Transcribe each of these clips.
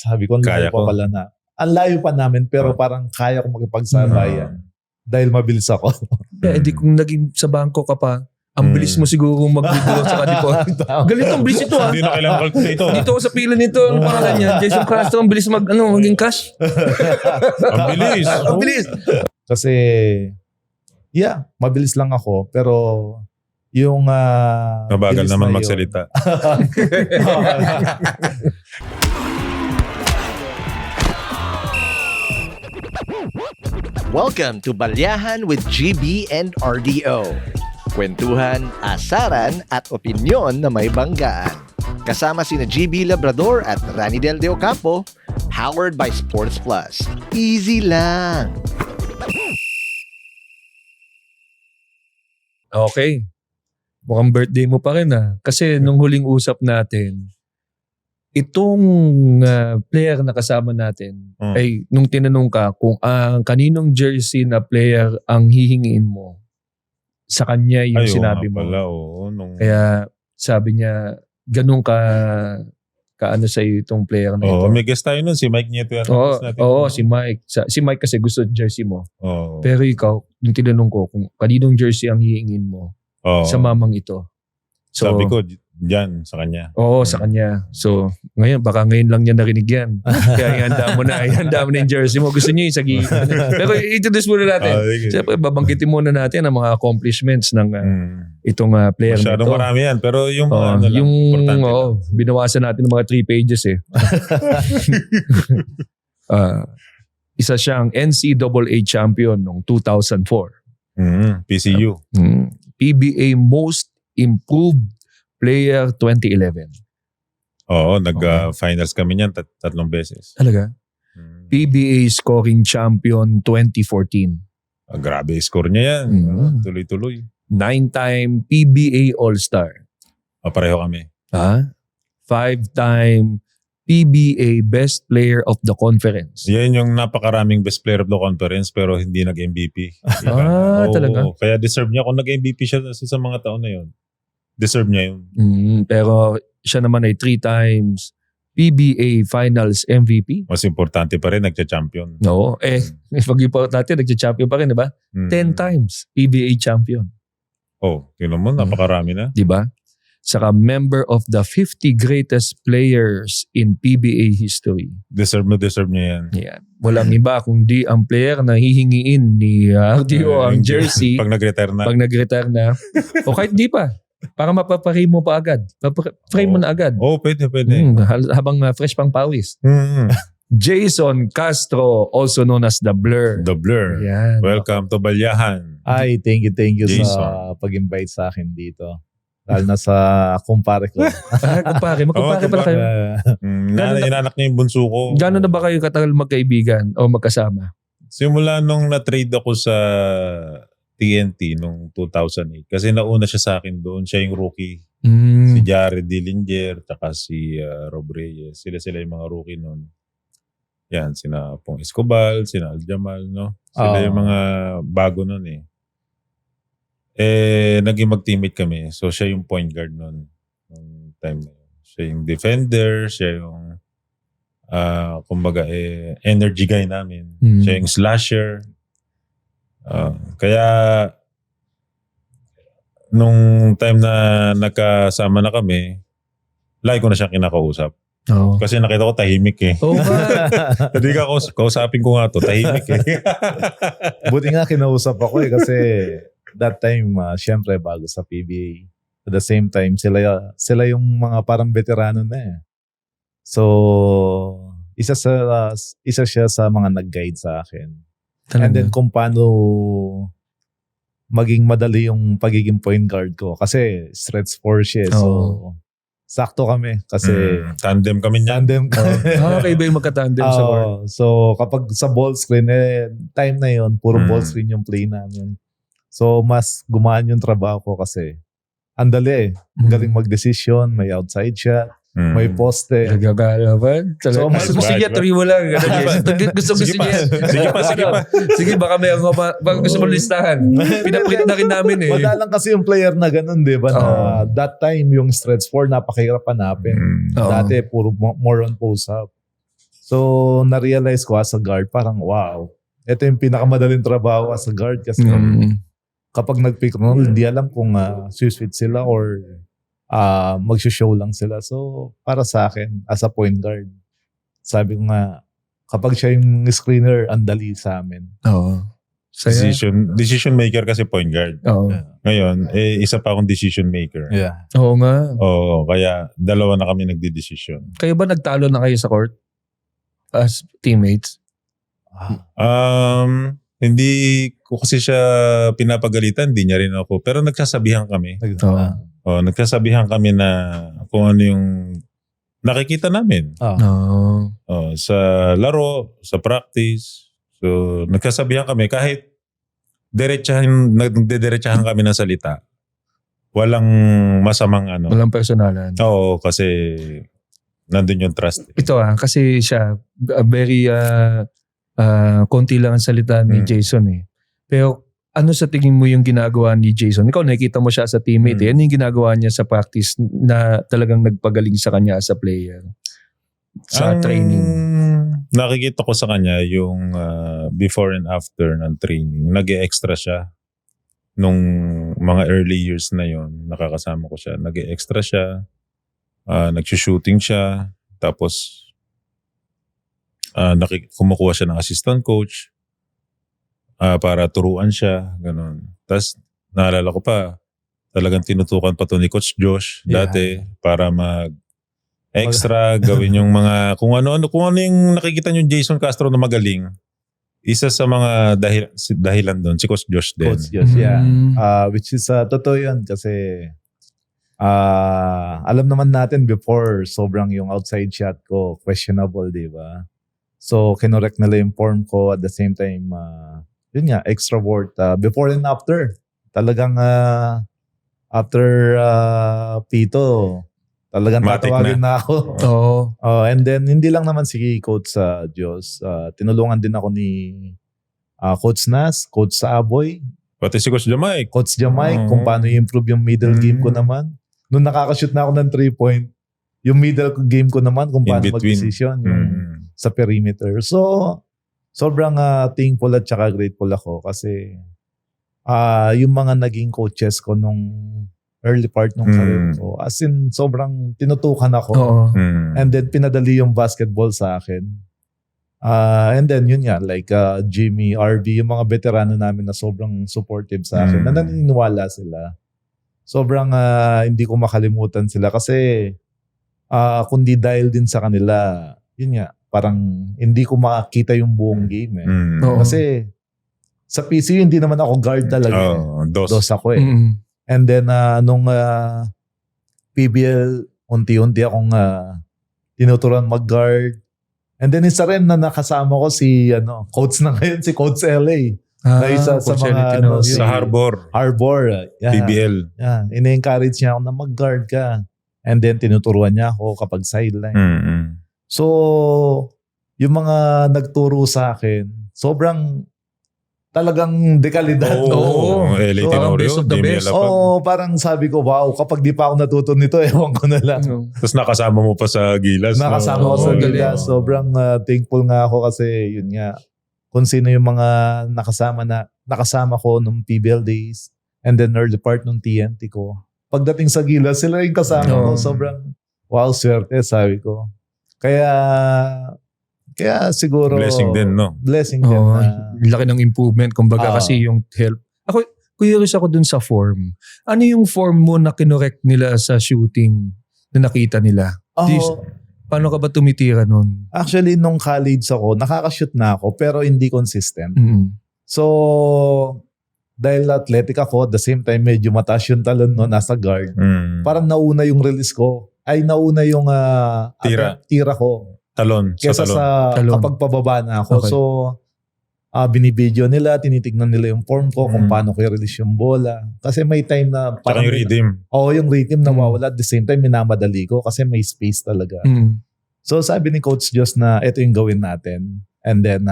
sabi ko, ang layo pa pala na. Ang layo pa namin, pero parang kaya ko makipagsabayan. Dahil mabilis ako. Di kung naging sa bangko ka pa, ang bilis mo siguro mag-withdraw sa kadipo. Galit ang bilis ito Hindi na kailangan calculator. Dito ako sa pila nito, ano pangalan niya? Jason Castro, ang bilis maging cash. Ang bilis. Ang bilis. Kasi, mabilis lang ako. Pero, yung... Mabagal naman magsalita. Welcome to Balyahan with GB and RDO. Kwentuhan, asaran at opinyon na may banggaan. Kasama sina GB Labrador at Rani Del De Ocampo, powered by Sports Plus. Easy lang. Okay. Mukhang birthday mo pa rin Kasi nung huling usap natin, itong player na kasama natin, ay nung tinanong ka kung kaninong jersey na player ang hihingiin mo, sa kanya yung sinabi mo. Pala, Kaya sabi niya, ganun ka ano sa'yo itong player na ito. May guest tayo nun, si Mike Nieto. Si Mike. Si Mike kasi gusto jersey mo. Oh. Pero ikaw, yung tinanong ko kung kaninong jersey ang hihingin mo sa mamang ito. So, sabi ko, dyan, sa kanya. Sa kanya. So, baka ngayon lang niya narinig yan. Kaya ihanda mo na yung jersey mo. Gusto niya yung sagi. Pero introduce muna natin. Siyempre, babanggitin muna natin ang mga accomplishments ng itong player na ito. Masyadong marami yan. Pero yung importante lang. Binawasan natin ng mga 3 pages isa siyang NCAA champion noong 2004. PCU. PBA Most Improved Player 2011. Nag-finals kami niyan 3 beses. Talaga? PBA Scoring Champion 2014. Grabe score niya yan. Tuloy-tuloy. 9-time PBA All-Star. Pareho kami. 5-time PBA Best Player of the Conference. Yan yung napakaraming best player of the conference pero hindi nag-MVP. Talaga? Kaya deserve niya. Kung nag-MVP siya sa mga taon na yun, deserve niya yun. Pero siya naman ay 3 times PBA Finals MVP. Mas importante pa rin, nagcha-champion. No. Pag-report natin, nagcha-champion pa rin, di ba? 10 times PBA champion. Tingnan mo, napakarami na. Di ba? Saka member of the 50 greatest players in PBA history. Deserve niya yan. Yan. Walang iba kundi ang player na hihingiin ni RDO ang jersey pag nag-retire na. O kahit di pa. Para mapapare mo pa agad. Frame mo na agad. Pwede. Habang fresh pang pawis. Jason Castro, also known as The Blur. The Blur. Yan. Welcome to Balyahan. Ay, thank you Jason. sa pag-invite sa akin dito. Lalo na sa kumpare ko. Magkumpare pala kayo. Inanak niya yung bunso ko. Gano'n na ba kayo katagal magkaibigan o magkasama? Simula nung na-trade ako sa TNT nung 2008. Kasi nauna siya sa akin doon. Siya yung rookie. Si Jared Dillinger, tsaka si Rob Reyes. Sila yung mga rookie noon. Yan, sina Pong Escobar, sina Aljamal, no? Sila yung mga bago noon naging mag-teammate kami. So, siya yung point guard noon. Nung time na yun. Siya yung defender, siya yung kumbaga energy guy namin. Siya yung slasher. Kaya nung time na nagkasama na kami, lagi ko na siya kinakausap. Kasi nakita ko tahimik Hindi ka kausapin ko nga to, tahimik Buti nga kinausap ako kasi that time, syempre bago sa PBA. At the same time, sila yung mga parang veterano na So, isa siya sa mga nag-guide sa akin. And then kung paano maging madali yung pagiging point guard ko. Kasi stretch 4 siya. So, sakto kami. Kasi tandem kami niyan. Okay ba yung magka-tandem sa court? So, kapag sa ball screen, time na yun, puro ball screen yung play namin. So, mas gumaan yung trabaho ko kasi ang dali galing mag-decision, may outside shot, may poste. Nagagalaban. So, gusto niya, tuloy mo lang. Gusto niya. Sige pa. Sige, baka may gusto mo listahan. Pinaprint na rin namin Madalang kasi yung player na ganun, di ba? Na that time, yung stretch 4, napakahirap hanapin. Dati, puro more on post-up. So, na-realize ko as a guard, parang wow. Ito yung pinakamadaling trabaho as a guard kasi kapag nag-pick and roll, hindi alam kung switch sila or mag-show lang sila. So, para sa akin, as a point guard, sabi ko nga, kapag siya yung screener, ang dali sa amin. Oo. Saya. Decision maker kasi point guard. Oo. Ngayon, isa pa akong decision maker. Yeah. Oo nga. Oo, kaya dalawa na kami nagdi-decision. Kayo ba nagtalo na kayo sa court? As teammates? Hindi ko kasi siya pinapagalitan, hindi niya rin ako. Pero nagsasabihan kami. Nagsasabihan kami na kung ano yung nakikita namin. Sa laro, sa practice. So, nagsasabihan kami kahit nagdidiretsahan kami ng salita. Walang masamang ano. Walang personalan. Oo, kasi nandun yung trust. Ito kasi siya very konti lang ang salita ni Jason eh. Pero ano sa tingin mo yung ginagawa ni Jason? Ikaw nakikita mo siya sa teammate eh. Ano yung ginagawa niya sa practice na talagang nagpagaling sa kanya as a player? Sa training? Nakikita ko sa kanya yung before and after ng training. Nag-e-extra siya. Nung mga early years na yon, nakakasama ko siya. Nag-e-extra siya. Nag-shooting siya. Tapos kumukuha siya ng assistant coach para turuan siya. Ganun. Tapos naalala ko pa, talagang tinutukan pa to ni Coach Josh dati para extra gawin yung mga kung ano yung nakikita niyo Jason Castro na magaling. Isa sa mga dahilan doon si Coach Josh din. Coach Josh, yeah. Which is totoo yun kasi alam naman natin before sobrang yung outside shot ko questionable, di ba? So kinorek nila yung form ko at the same time yun nga, extra work before and after. Talagang after Pito, talagang Matik tatawagin na ako. And then, hindi lang naman si Coach Diyos. Tinulungan din ako ni Coach Nas, Coach Aboy. Pati si Coach Jamaic. Coach Jamaic, kung paano i-improve yung middle game ko naman. Nung nakakashoot na ako ng 3-point, yung middle game ko naman, kung paano mag-decision yung sa perimeter. So, sobrang thankful at saka grateful ako kasi yung mga naging coaches ko nung early part ng career ko. As in, sobrang tinutukan ako. And then, pinadali yung basketball sa akin. And then, yun nga, like Jimmy, RV, yung mga veterano namin na sobrang supportive sa akin, na naniniwala sila. Sobrang hindi ko makalimutan sila kasi kundi dahil din sa kanila, yun nga, parang hindi ko makakita yung buong game eh. Kasi sa PC, hindi naman ako guard talaga. Dos ako eh. And then, nung PBL, unti-unti akong tinuturuan mag-guard. And then, isa rin na nakasama ko si coach na ngayon, si Coach LA. Na isa sa mga sa Harbor. Yeah. PBL. Yeah. Ina-encourage niya ako na mag-guard ka. And then, tinuturuan niya ako kapag sideline. So, yung mga nagturo sa akin, sobrang talagang dekalidad. LA Tenorio, Jimmy Alapag. Parang sabi ko, wow, kapag di pa ako natuto nito, ewan ko na lang. Tapos nakasama mo pa sa Gilas. Nakasama ko sa Gilas. Sobrang thankful nga ako kasi yun nga, kung sino yung mga nakasama ko nung PBL days and then early part nung TNT ko. Pagdating sa Gilas, sila yung kasama ko. Sobrang wow, swerte, sabi ko. Kaya siguro blessing din, no? Blessing din. Laki ng improvement kumbaga kasi yung help. Ako curious ako dun sa form. Ano yung form mo na kinorek nila sa shooting na nakita nila? Paano ka ba tumitira nun? Actually, nung college ako, nakakashoot na ako pero hindi consistent. So, dahil athletic ako, at the same time medyo mataas yung talon no, nasa guard. Parang nauna yung release ko. Nauna yung tira ko. Talon. Kesa sa kapag pababa na ako. Okay. So, binibideo nila, tinitignan nila yung form ko, kung paano ko i-release yung bola. Kasi may time na parang yung rhythm. Yung rhythm nawawala. At the same time, minamadali ko kasi may space talaga. So, sabi ni Coach Josh na ito yung gawin natin. And then,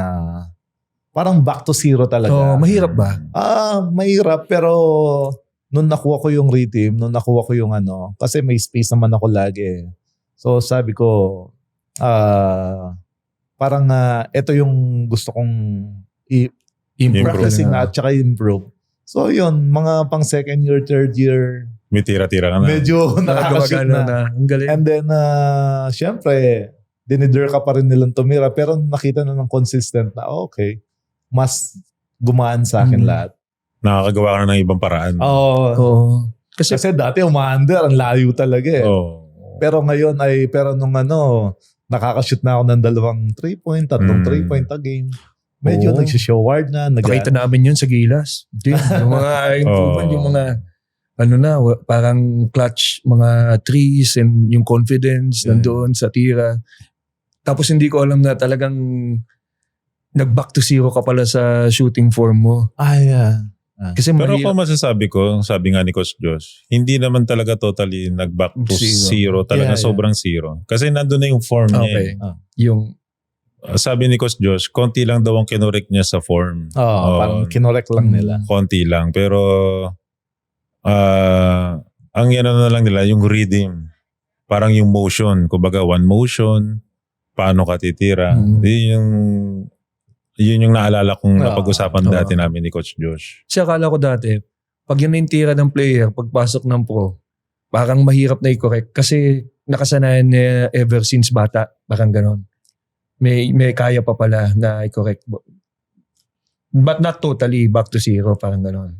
parang back to zero talaga. Mahirap ba? Mahirap, pero nung nakuha ko yung rhythm, nung nakuha ko yung kasi may space naman ako lagi. So, sabi ko, parang ito yung gusto kong practicing na at saka improve. So yun, mga pang second year, third year, May tira-tira ka na. medyo nakakashoot na. Ang galing. And then, syempre, dinider ka pa rin nilang tumira pero nakita na ng consistent na okay, mas gumaan sa akin lahat. Nakakagawa ka na ng ibang paraan. Oo. Kasi dati umaandar, ang layo talaga eh. Pero ngayon pero nung nakakashoot na ako ng 2 3-point, 3 3-point a game. Medyo nagsishoward na. Nakita namin yun sa Gilas. Yung mga improvement, yung mga parang clutch, mga threes and yung confidence nandoon sa tira. Tapos hindi ko alam na talagang nag-back to zero ka pala sa shooting form mo. Kasi Pero kung masasabi ko, sabi nga ni Coach Josh, hindi naman talaga totally nag-back to zero. Talaga sobrang zero. Kasi nandun na yung form niya. Yung sabi ni Coach Josh, konti lang daw ang kinorek niya sa form. Parang kinorek lang nila. Konti lang. Pero ang yan na lang nila, yung rhythm. Parang yung motion. Kumbaga one motion, paano ka titira. Yun yung naalala kong napag-usapan dati namin ni Coach Josh. Kasi akala ko dati, pag yun na yung tira ng player, pagpasok ng pro, parang mahirap na i-correct. Kasi nakasanayan niya ever since bata. Parang ganon. May kaya pa pala na i-correct. But not totally back to zero. Parang ganon.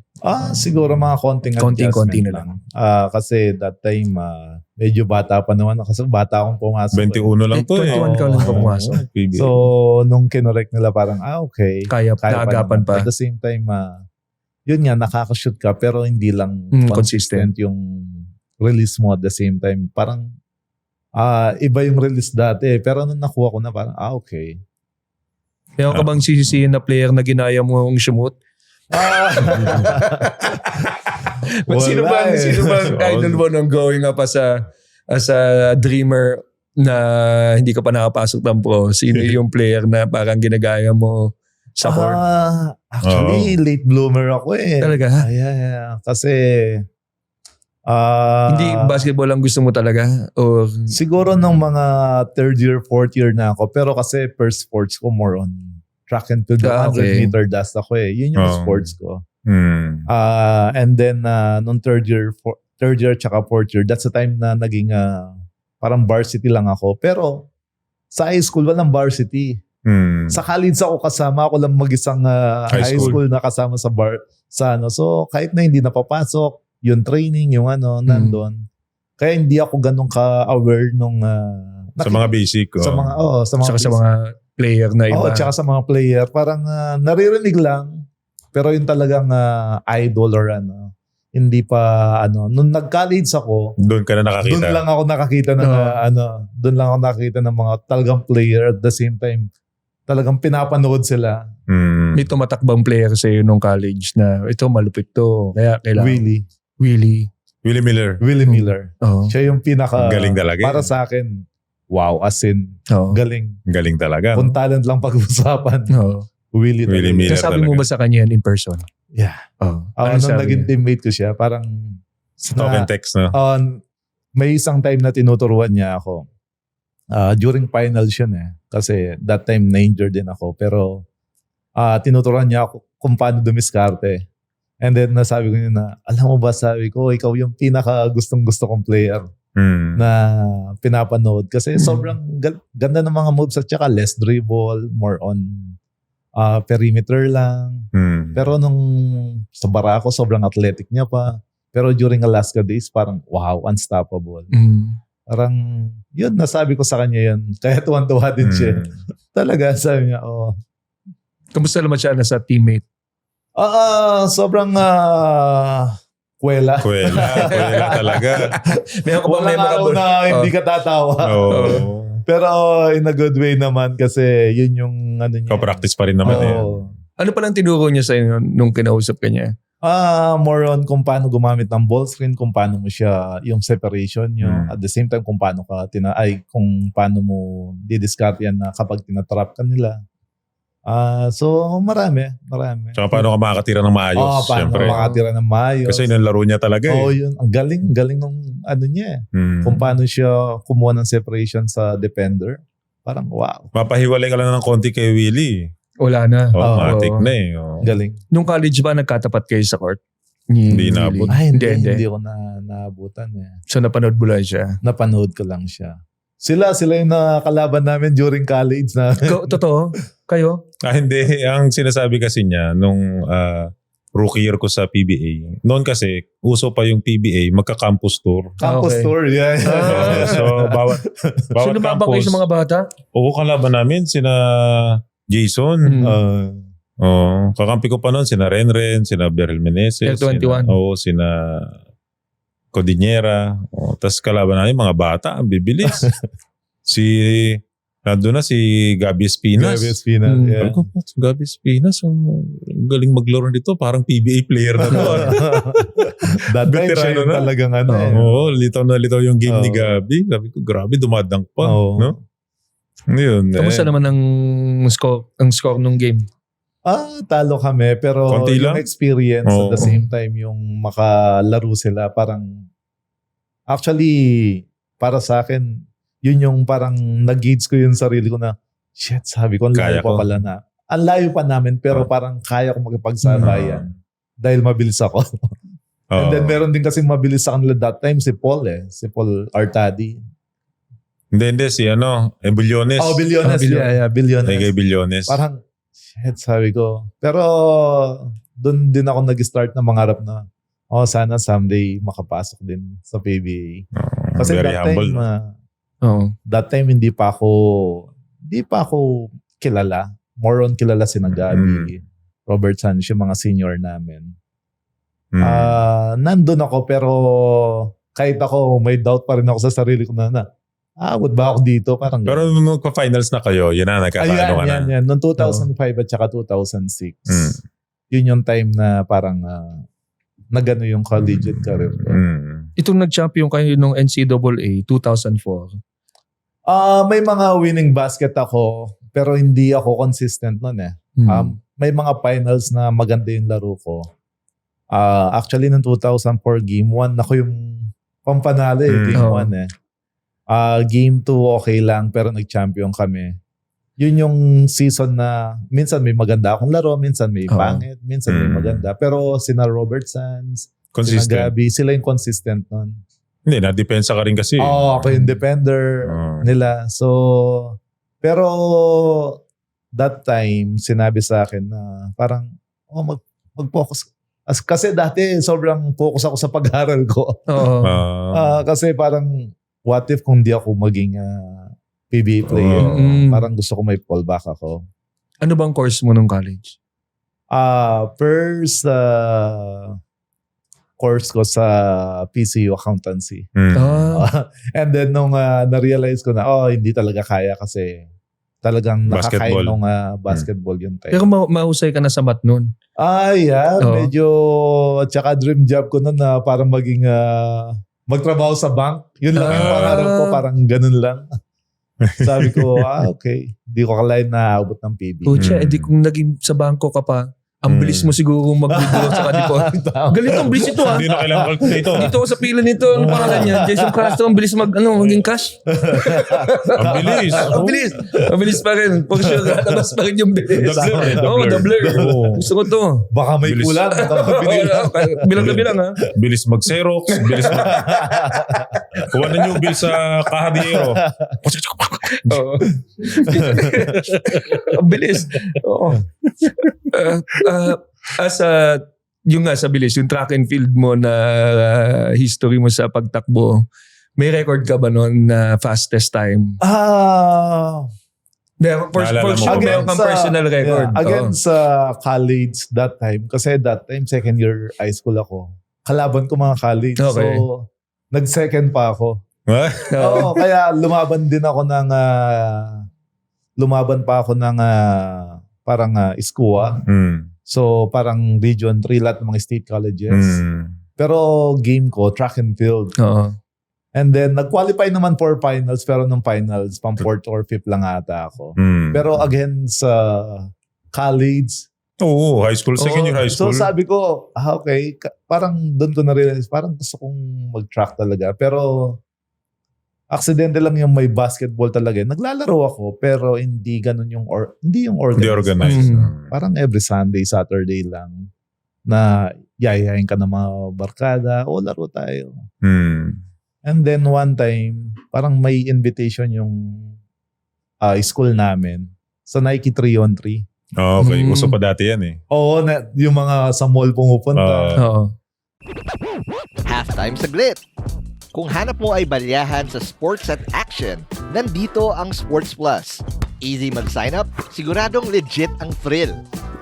Siguro mga konting Konting-konti na lang. Kasi that time, medyo bata pa naman. Kasi bata akong pumasok. 21 lang to 21 ka lang pumasok. So, nung kinorek nila parang, okay. Kaya naagapan pa. At the same time, yun nga, nakakashoot ka pero hindi lang consistent yung release mo at the same time. Parang, iba yung release dati. Pero nung nakuha ko na parang, okay. Kaya ka bang sisisihin na player na ginaya mo ang shumot? Sino ba idol mo nung growing up as a dreamer na hindi ka pa nakapasok ng pro? Sino yung player na parang ginagaya mo sa court? Actually, late bloomer ako eh. Talaga? Yeah. Kasi hindi basketball ang gusto mo talaga? Or siguro nung mga third year, fourth year na ako. Pero kasi first sports ko more on track and field, 100 meter dash ako eh. Yun yung sports ko. And then nung third year tsaka fourth year, that's the time na naging parang varsity lang ako. Pero sa high school, walang varsity. Sa college ako kasama, ako lang mag-isang high school na kasama sa So kahit na hindi napapasok, yung training, yung nandun. Kaya hindi ako ganun ka-aware nung sa mga basic. Sa mga player na iba. Tsaka sa mga player. Parang naririnig lang. Pero yung talagang idol or hindi pa nung nag-college ako, doon ka na nakakita. Doon lang ako nakakita ng mga talagang player at the same time talagang pinapanood sila. May tumatakbang player sa iyo nung college na ito malupit to. Kaya kailangan. Willie Miller. Siya yung pinaka galing talaga. Para sa akin, wow, as in, galing. Galing talaga. Kung talent lang pag-usapan. Willie Miller talaga. Sabi mo ba sa kanya yan in person? Yeah. Nung naging teammate ko siya, parang talk and text, no? May isang time na tinuturuan niya ako. During finals yun eh. Kasi that time na-injured din ako. Pero tinuturuan niya ako kung paano dumiskarte. And then nasabi ko niya na, alam mo ba, sabi ko, ikaw yung pinaka gustong-gusto kong player na pinapanood. Kasi sobrang ganda ng mga moves at saka less dribble, more on perimeter lang. Pero nung sa Barako, sobrang athletic niya pa. Pero during Alaska days, parang wow, unstoppable. Parang yun, nasabi ko sa kanya yun. Kaya tuwan-tuwa din siya. Talaga, sabi niya, Kamusta naman siya na sa teammate? Sobrang Kuwela talaga. Walang araw na hindi ka tatawa. Pero in a good way naman kasi yun yung niya. Ka-practice pa rin naman yan. Ano palang tinuro niya sa'yo nung kinausap ka niya? More on kung paano gumamit ng ball screen, kung paano mo siya, yung separation nyo. At the same time, kung paano mo didiscard yan na kapag tinatrap ka nila. So marami. Tsaka paano ka makakatira ng maayos, syempre. Paano makakatira ng maayos. Kasi yun ang laro niya talaga yun. Ang galing nung niya eh. Kung paano siya kumuha ng separation sa defender Parang wow. Mapahiwalay ka lang ng konti kay Willie. Wala na. Matik Oo. na eh. Oh. Galing. Nung college ba nagkatapat kayo sa court? Hindi naabot. Ay, hindi Hindi. ko naabutan eh. So napanood mo lang siya. Napanood ko lang siya. Sila yung nakalaban namin during college na. Totoo? Kayo? Hindi. Ang sinasabi kasi niya, nung rookie year ko sa PBA, noon kasi, uso pa yung PBA, magka-campus tour. Campus Okay. tour, yeah. So, bawat So lumabang kayo campus, sa mga bata? oo, kalaban namin, sina Jason. Kakampi ko pa noon, sina Renren, sina Beryl Meneses. L21. Sina Codinera. Tapos kalaban namin, mga bata, ang bibilis. Nandun na si Gabi Espinas. Gabi Espinas, yeah. Sabi ko, Gabi Espinas, ang galing maglaro nito. Parang PBA player na to. That time siya Veterano yung na. talagang Oo, litaw na litaw yung game ni Oo. Gabi. Sabi ko, grabe, dumadang pa. Oo. No? Yun. Kamusta naman ang score nung game? Talo kami, pero Konti yung lang? experience Oo. at the same time, yung makalaro sila, parang, actually, para sa akin, yun yung parang nag-gauge ko yung sarili ko na, shit, sabi ko, ang Kaya layo pa ko. pala na. Ang layo pa namin, pero parang kaya ko makipagsabayan dahil mabilis ako. And then meron din kasing mabilis sa kanila that time, si Paul Si Paul Artadi. Hindi, si Bilyones. Bilyones. Bilyones. Kay Bilyones. Parang, shit, sabi ko. Pero, doon din ako nag-start na mangarap na, sana someday makapasok din sa PBA. Kasi very that humble. time, Oo. that time hindi pa ako kilala. More on kilala si Gabi, Robert Sanchez, yung mga senior namin. Nandun ako pero kahit ako may doubt pa rin ako sa sarili ko na would ba ako dito? Parang Pero nung finals na kayo, yun na, nagkakaano ka na. yan. Noong 2005 at saka 2006. Yun yung time na parang nagano yung collegiate career ko. Itong nag-champion kayo nung NCAA 2004. May mga winning basket ako pero hindi ako consistent nun eh. May mga finals na maganda yung laro ko. Actually, noong 2004, Game 1, ako yung pampanalo Game 1 eh. Game 2, okay lang, pero nag-champion kami. Yun yung season na minsan may maganda akong laro, minsan may pangit, minsan may maganda. Pero sina Robert Sands, sina Consistent. Gabi, sila yung consistent nun. Hindi, na-depensa ka rin kasi. Ako yung defender nila. So, pero that time, sinabi sa akin na parang, mag-focus. Kasi dati, sobrang focus ako sa pag-aaral ko. Oo. Kasi parang, what if kung di ako maging PBA player? Parang gusto ko may fallback ako. Ano bang course mo nung college? First course ko sa PCU accountancy. And then nung na-realize ko na, hindi talaga kaya kasi talagang nakakain Basketball. nung basketball yung time. Pero mahusay ka na sa math nun. Yeah. Oo. Medyo, at saka dream job ko nun na parang maging, magtrabaho sa bank. Yun lang yung pangarap ko, parang ganun lang. Sabi ko, okay. Hindi ko kalain na abot ng PB. Pucha, edi kung naging sa bangko ka pa, ang bilis mo siguro magbubuhat sa kadipon. Galit ang bilis ito Hindi na kailangan calculator. Dito ako sa pila nito, ang pangalan niya, Jason Castro, ang bilis maging cash. Ang bilis. Ang bilis. Ang bilis pa rin. Pag sure, labas pa rin yung bilis. Doubler. Oo, doubler. Gusto ko to. Baka may Bilis. kulang. Bilang na bilang ha. Bilis mag-Xerox. Bilis kuha na niyo bill sa kahadiyero. Oo. Ang bilis. Oo. Yung nga sa bilis, yung track and field mo na history mo sa pagtakbo, may record ka ba noon na fastest time? For sure, meron kang personal record. Yeah, again sa college that time, kasi that time second year high school ako. Kalaban ko mga college. Okay. So, nag-second pa ako. Oo. Kaya lumaban pa ako ng parang SCUA. So parang Region 3, lahat ng mga state colleges. Pero game ko, track and field. Oo. And then nag-qualify naman for finals, pero nung finals, pang 4th or 5th lang ata ako. Pero again sa college, Oo, high school. Second year high school. so sabi ko, okay, parang doon ko na-realize, parang gusto kong mag-track talaga. Pero Aksidente lang yung may basketball talaga. Naglalaro ako pero hindi ganun yung hindi yung Hindi organized. organized. Parang every Sunday, Saturday lang na yayayain ka ng mga barkada, o laro tayo. And then one time, parang may invitation yung school namin sa Nike 3-on-3. Okay, uso pa dati yan eh. Oo, yung mga sa mall pumupunta. Oo. Halftime saglit. Kung hanap mo ay balyahan sa sports at action, nandito ang Sports Plus. Easy mag-sign up, siguradong legit ang thrill.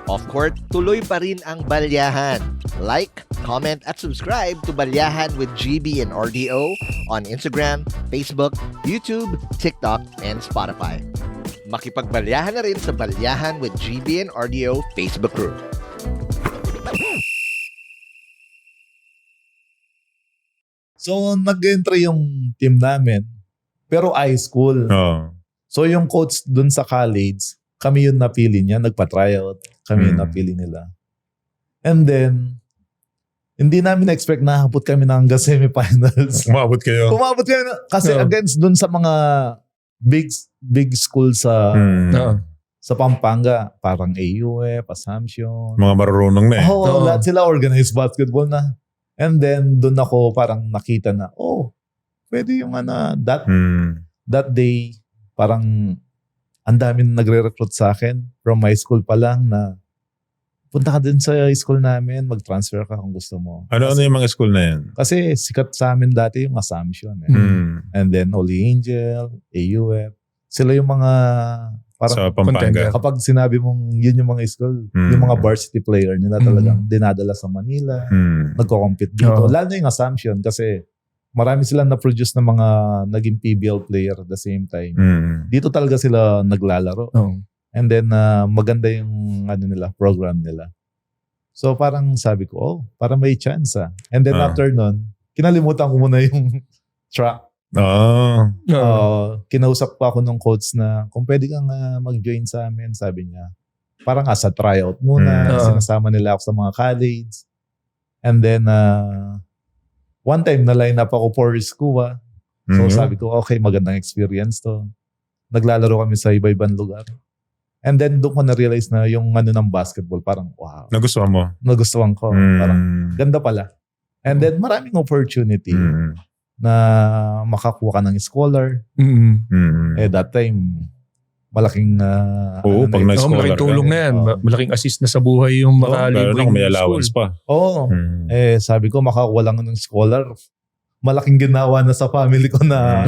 Off-court, tuloy pa rin ang balyahan. Like, comment at subscribe to Balyahan with GB and RDO on Instagram, Facebook, YouTube, TikTok, and Spotify. Makipagbalyahan na rin sa Balyahan with GB and RDO Facebook group. So, nag-entry yung team namin. Pero high school. Oo. So, yung coach dun sa college, kami yung napili niya. Nagpa-tryout. Kami yung napili nila. And then, hindi namin na-expect na habot kami na hanggang semifinals. Umabot kayo. Umabot kami na. Kasi against dun sa mga big school sa sa Pampanga. Parang AUF, Assumption. Mga marurunong na eh. Oo, lahat sila organized basketball na. And then, doon ako parang nakita na, pwede yung that day, parang ang dami na nagre-recruit sa akin from my school pa lang na punta ka din sa school namin, mag-transfer ka kung gusto mo. Ano yung mga school na yan? Kasi sikat sa amin dati yung Assumption. And then Holy Angel, AUF. Sila yung mga parang Sa Pampanga. kapag sinabi mong yun yung mga school, yung mga varsity player nila talagang dinadala sa Manila, nagko-compete dito. Lalo na yung Assumption kasi marami silang na-produce na mga naging PBL player at the same time. Dito talaga sila naglalaro. And then maganda yung program nila. So parang sabi ko, para may chance ah. And then after nun, kinalimutan ko muna yung track. Kinausap pa ako ng coach na kung pwede kang mag-join sa amin, sabi niya. Parang sa tryout muna, sinasama nila ako sa mga college. And then, one time na-line up ako for SCUA. So sabi ko, okay, magandang experience to. Naglalaro kami sa iba-ibang lugar. And then doon ko na-realize na yung ng basketball, parang wow. Nagustuhan mo? Nagustuhan ko. Parang ganda pala. And then maraming opportunity na makakuha ka ng scholar. That time, malaking pag na-scholar malaking tulong na yan. Malaking assist na sa buhay yung makalibreng may allowance pa. Sabi ko, makakuha lang ng scholar. Malaking ginawa na sa family ko na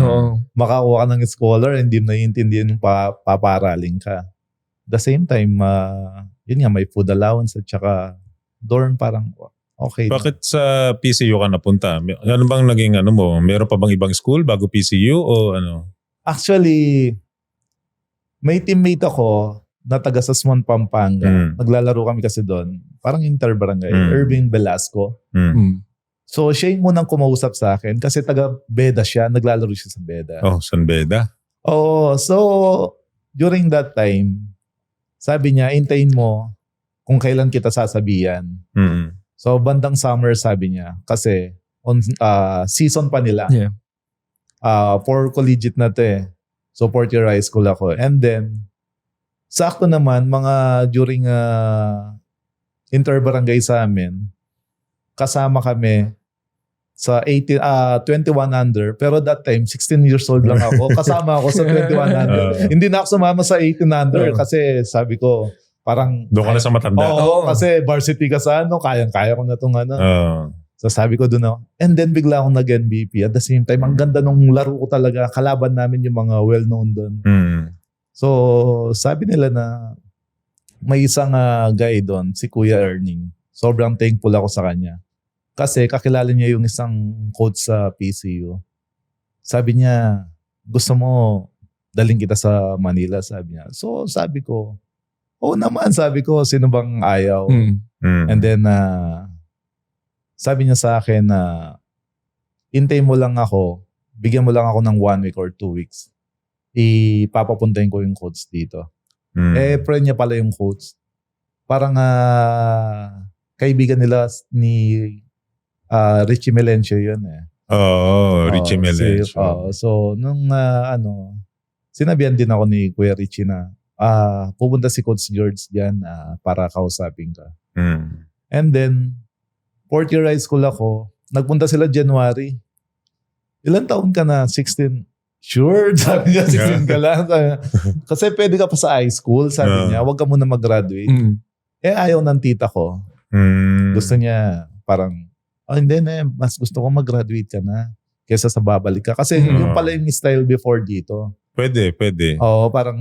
makakuha ka ng scholar, hindi na naiintindihan yung paparaling ka. The same time, yun nga, may food allowance at saka dorm, parang okay. Bakit sa PCU ka napunta? Ano bang naging mo? Meron pa bang ibang school bago PCU o ano? Actually, may teammate ako na taga Sasmuan, Pampanga. Naglalaro kami kasi doon. Parang interbarangay. Irving Velasco. So, siya yung munang kumausap sa akin kasi taga Beda siya. Naglalaro siya sa Beda. San Beda? So during that time, sabi niya, intayin mo kung kailan kita sasabihan. So, bandang summer sabi niya. Kasi on season pa nila. Yeah. For collegiate na to eh. So, fourth year high school ako. And then, sakto naman, mga during interbarangay sa amin, kasama kami sa 21 under. Pero that time, 16 years old lang ako. Kasama ako sa 21 under. Hindi na ako sumama sa 18 under kasi sabi ko, parang... Doon ka na sa matanda. Kasi varsity ka sa kayang-kaya ko na itong So sabi ko doon ako. And then bigla akong nag-MVP. At the same time, ang ganda nung laro ko talaga. Kalaban namin yung mga well-known doon. So sabi nila na may isang guy doon, si Kuya Erning. Sobrang thankful ako sa kanya. Kasi kakilala niya yung isang coach sa PCU. Sabi niya, gusto mo daling kita sa Manila, sabi niya. So sabi ko, naman, sabi ko, sino bang ayaw? And then, sabi niya sa akin na, intay mo lang ako, bigyan mo lang ako ng 1 week or 2 weeks. Ipapapuntahin ko yung coach dito. Friend niya pala yung coach. Parang kaibigan nila ni Richie Melencio yun eh. Richie Melencio. So, nung sinabihan din ako ni Kuya Richie na pupunta si Coach George dyan para kausapin ka. And then, fourth year high school ako, nagpunta sila January. Ilan taon ka na? 16? Sure, sabi niya, 16 ka lang. Kasi pwede ka pa sa high school, sabi niya, huwag ka muna mag-graduate. Ayaw ng tita ko. Gusto niya, parang, hindi na, mas gusto ko mag-graduate ka na kesa sa babalik ka. Kasi yung pala yung style before dito. Pwede. Oo, parang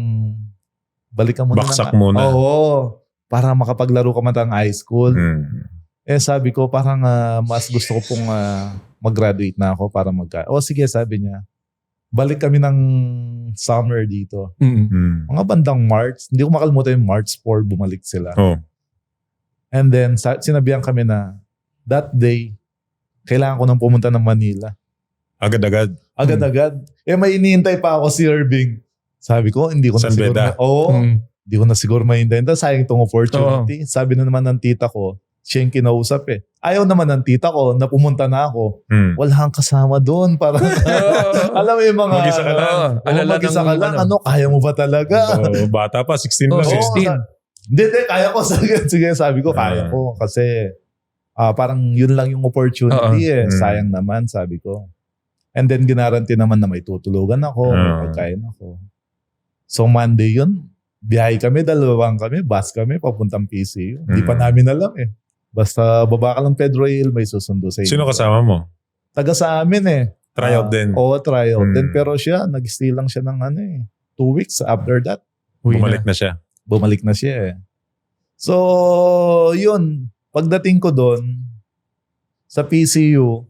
balik ka muna. Baksak muna. Oo, para makapaglaro ka matang high school. Sabi ko, parang mas gusto ko pong mag-graduate na ako para sige, sabi niya. Balik kami ng summer dito. Mga bandang March. Hindi ko makalimutan yung March 4, bumalik sila. And then, sinabihan kami na that day, kailangan ko nang pumunta ng Manila. Agad-agad. Agad-agad. May iniintay pa ako si Irving. Sabi ko, hindi ko na San siguro. Beda. Hindi ko na siguro mahintay. Sayang itong opportunity. Sabi na naman ng tita ko, siya yung kinausap Ayaw naman ng tita ko na pumunta na ako. Wala kang kasama doon. Para alam mo yung mga... Mag-isa ka lang. Mag-isa ka lang. Kaya mo ba talaga? Bata pa, 16 lang. 16. Hindi, kaya ko. Sige, sabi ko, kaya ko. Kasi parang yun lang yung opportunity Sayang naman, sabi ko. And then, ginaranti naman na may tutulugan ako, may pagkain ako. So, Monday yun. Biyahe kami, dalawang kami, bus kami, papuntang PCU. Hindi pa namin alam Basta baba ka lang Pedro Hill, may susundo sa inyo. Sino kasama mo? Taga sa amin Tryout din. Oo, tryout din. Pero siya, nag-stay lang siya ng 2 weeks after that. Bumalik na siya. Bumalik na siya So, yun. Pagdating ko doon, sa PCU,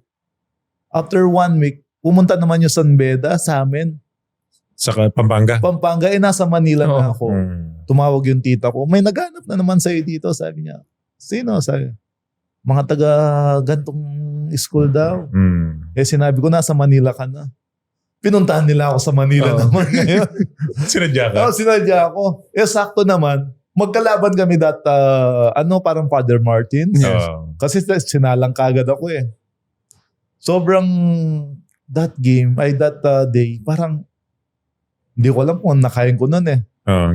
after 1 week, pumunta naman yung San Beda sa amin. Sa Pampanga? Pampanga, nasa Manila na ako. Tumawag yung tita ko, may naghanap na naman sa'yo dito, sabi niya. Sino? Sabi, mga taga gantong school daw. Sinabi ko, nasa Manila ka na. Pinuntahan nila ako sa Manila naman ngayon. Sinadya ka? Sinadya ako. Sakto naman, magkalaban kami parang Father Martins. Kasi sinalang kagad ako Sobrang that day, parang hindi ko alam kung nakain ko nun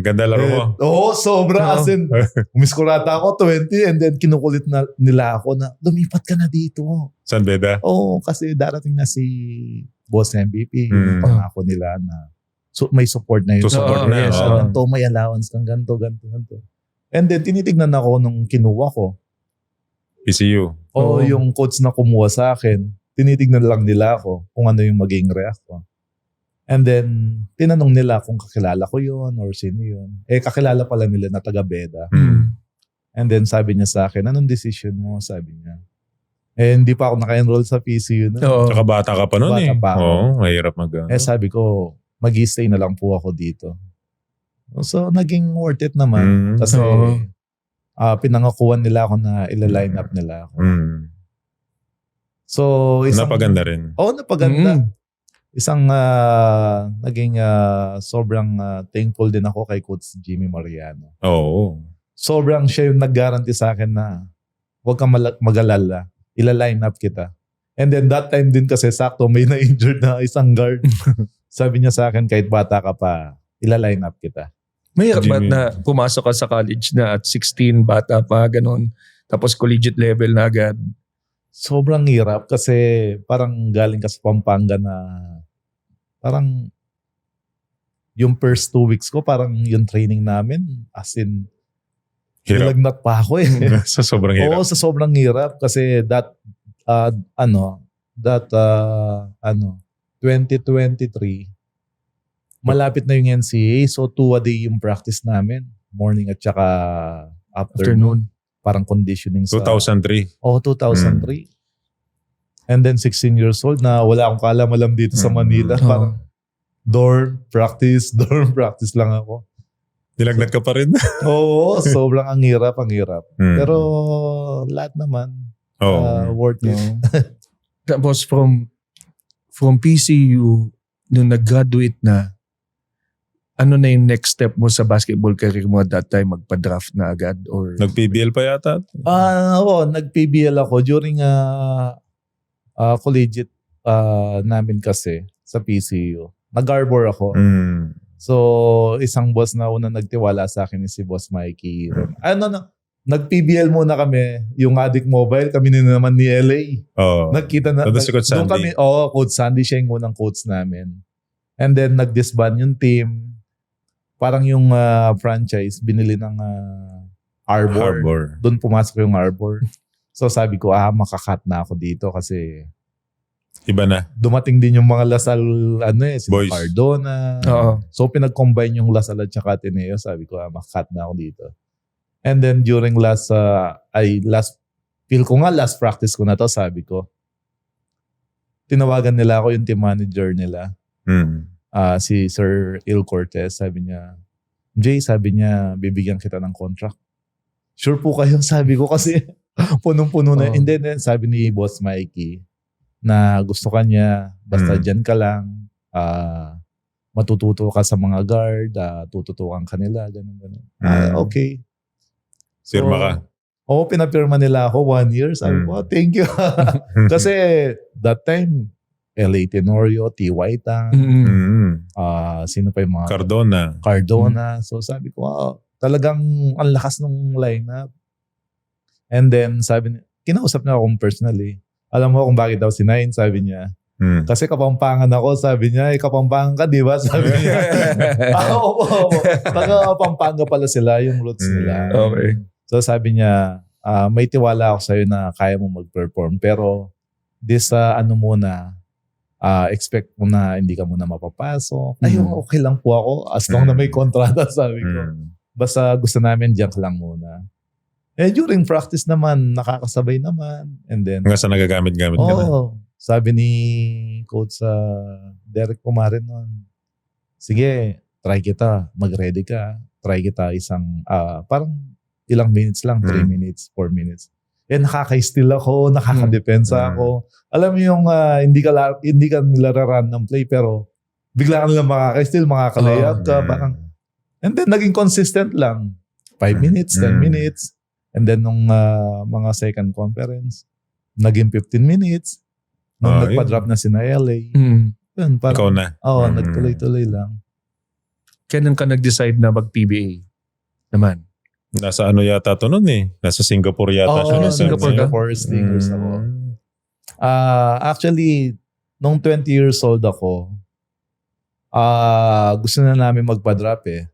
ganda laro mo. Sobra. As in, umiskurata ako 20 and then kinukulit nila ako na lumipat ka na dito. San Beda? Kasi darating na si Boss MVP. Pangako nila na may support na yun. Support na. Ganito, may allowance kang ganito. And then, tinitignan ako nung kinuha ko. PCU? Yung coach na kumuha sa akin, tinitignan lang nila ako kung ano yung maging react ko. And then, tinanong nila kung kakilala ko yun or sino yun. Kakilala pala nila na taga Beda. And then, sabi niya sa akin, anong decision mo? Sabi niya. Hindi pa ako naka-enroll sa PCU na. Saka bata ka pa nun Bata pa ako. Mahirap sabi ko, mag-i-stay na lang po ako dito. So, naging worth it naman. Kasi, pinangakuan nila ako na ila-line up nila ako. So, napaganda rin. Napaganda. Isang naging sobrang thankful din ako kay Coach Jimmy Mariano. Sobrang siya yung nag-guarantee sa akin na huwag kang mag-alala. Ila-line up kita. And then that time din kasi sakto may na-injured na isang guard. Sabi niya sa akin, kahit bata ka pa, ila-line up kita. Mahirap ba na pumasok ka sa college na at 16, bata pa, ganun. Tapos collegiate level na agad? Sobrang hirap kasi parang galing ka sa Pampanga na parang yung first 2 weeks ko, parang yung training namin, as in, nilagnat pa ako Sa sobrang hirap. Sa sobrang hirap kasi 2023, malapit na yung NCAA, so 2 a day yung practice namin, morning at saka afternoon. Parang conditioning sa... 2003. 2003. And then 16 years old na wala akong kaalam-alam dito sa Manila. Parang dorm practice lang ako. Nilagnat ka pa rin? Sobrang ang hirap. Pero lahat naman worth it. Tapos from PCU, nung nag-graduate na, ano na yung next step mo sa basketball career mo at that time? Magpa-draft na agad? Or Nag-PBL pa yata? Nag-PBL ako during collegiate namin kasi sa PCU. Nag-arbor ako. Mm. So, isang boss na una nagtiwala sa akin is si Boss Mikey. Nag-PBL muna kami. Yung Addict Mobile, kami na naman ni LA. Oh. Nagkita na. Doon si Coach doon Sandy. Coach Sandy siya yung unang coach namin. And then, nag-disband yung team. Parang yung franchise, binili ng Arbor. Doon pumasok yung Arbor. So, sabi ko, makakat na ako dito kasi Iba na. dumating din yung mga Lasal, si Boys. Cardona. Oo. So, pinag-combine yung Lasal at saka Ateneo. Sabi ko, makakat na ako dito. And then, during last practice ko na to, sabi ko, tinawagan nila ako yung team manager nila. Mm. Si Sir Il Cortez, sabi niya, Jay, sabi niya, bibigyan kita ng contract. Sure po kayo, sabi ko kasi punong-puno na. Oh. And then, sabi ni Boss Mikey, na gusto ka niya, basta dyan ka lang, matututo ka sa mga guard, tututukan ka nila, ganun. Okay. Pirma ka. Oo, pinapirma nila ako 1 year. Sabi ko, thank you. Kasi that time, L.A. Tenorio, T.Y. Tang, sino pa yung mga Cardona. So sabi ko, talagang ang lakas ng lineup. And then sabi niya, kinausap niya akong personally. Alam mo kung bakit daw si Nine, sabi niya. Kasi Kapampangan ako, sabi niya. Kapampangan ka, di ba? Sabi niya. Oo. Taga Pampanga pala sila, yung roots nila. Okay. So sabi niya, may tiwala ako sa'yo na kaya mo mag-perform. Pero this expect mo na hindi ka muna mapapasok. Ayun, okay lang po ako. As long na may kontrata, sabi ko. Basta gusto namin, diyan ka lang muna. During practice naman, nakakasabay naman. And then, Hanggang sa nagagamit-gamit ka na. Sabi ni Coach Derek Pumarin nun, sige, try kita, mag-ready ka. Try kita isang, parang ilang minutes lang, 3 minutes, 4 minutes. Nakaka-steal ako, nakaka-depensa ako. Alam mo yung hindi ka nilararun ng play, pero bigla ka nilang makaka-steal, makaka-layup ka. Parang, and then naging consistent lang. 5 minutes, 10 minutes. And then nung mga second conference, naging 15 minutes. Nung nagpa-drop na si na LA. Yun, parang, ikaw na. nagtuloy-tuloy lang. Kailan ka nag-decide na mag-PBA naman? Nasa yata to nun eh. Nasa Singapore yata siya. Singapore Slingers ako. Actually, nung 20 years old ako, gusto na namin magpa-drop eh.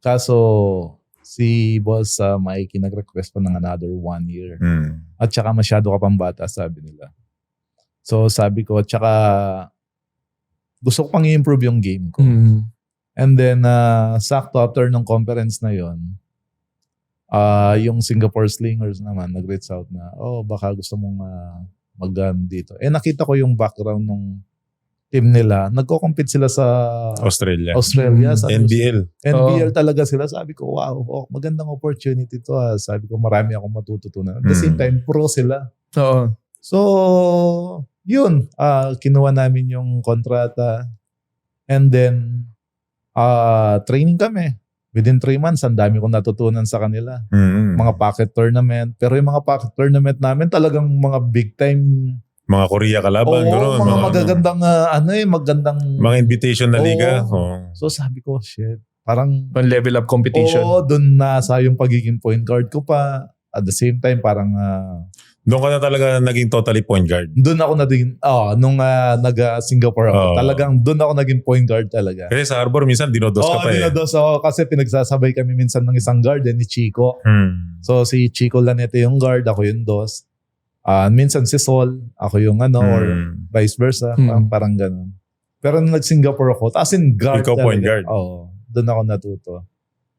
Kaso, si Boss Mikey nag-request pa ng another 1 year. At saka masyado ka pang bata, sabi nila. So sabi ko, at saka gusto ko pang i-improve yung game ko. And then, sakto after ng conference na yon, yung Singapore Slingers naman nag-reach out na, baka gusto mong mag-gun dito. Nakita ko yung background ng team nila. Nagko-compete sila sa Australia. Sa NBL. NBL talaga sila. Sabi ko, wow, magandang opportunity to. Sabi ko, marami akong matututunan. At the same time, pro sila. Oo. So, yun. Kinuha namin yung kontrata. And then, training kami. Within 3 months, ang dami kong natutunan sa kanila. Mga pocket tournament. Pero yung mga pocket tournament namin, talagang mga big time. Mga Korea kalaban. Oo, mga magagandang, magandang. Mga invitation na liga. So sabi ko, shit. Parang, Pan-level up competition. doon nasa yung pagiging point guard ko pa. At the same time, parang, doon ka na talaga naging totally point guard. doon ako naging, nung nag-Singapore ako, talagang doon ako naging point guard talaga. Kasi sa Arbor, minsan dinodos ka pa eh. Dinodos ako kasi pinagsasabay kami minsan ng isang guard, ni Chico. So si Chico Lanete yung guard, ako yung dos. Minsan si Sol, ako yung or vice versa, parang ganun. Pero nung nag-Singapore ako, as in guard ikaw talaga. point guard. Doon ako natuto.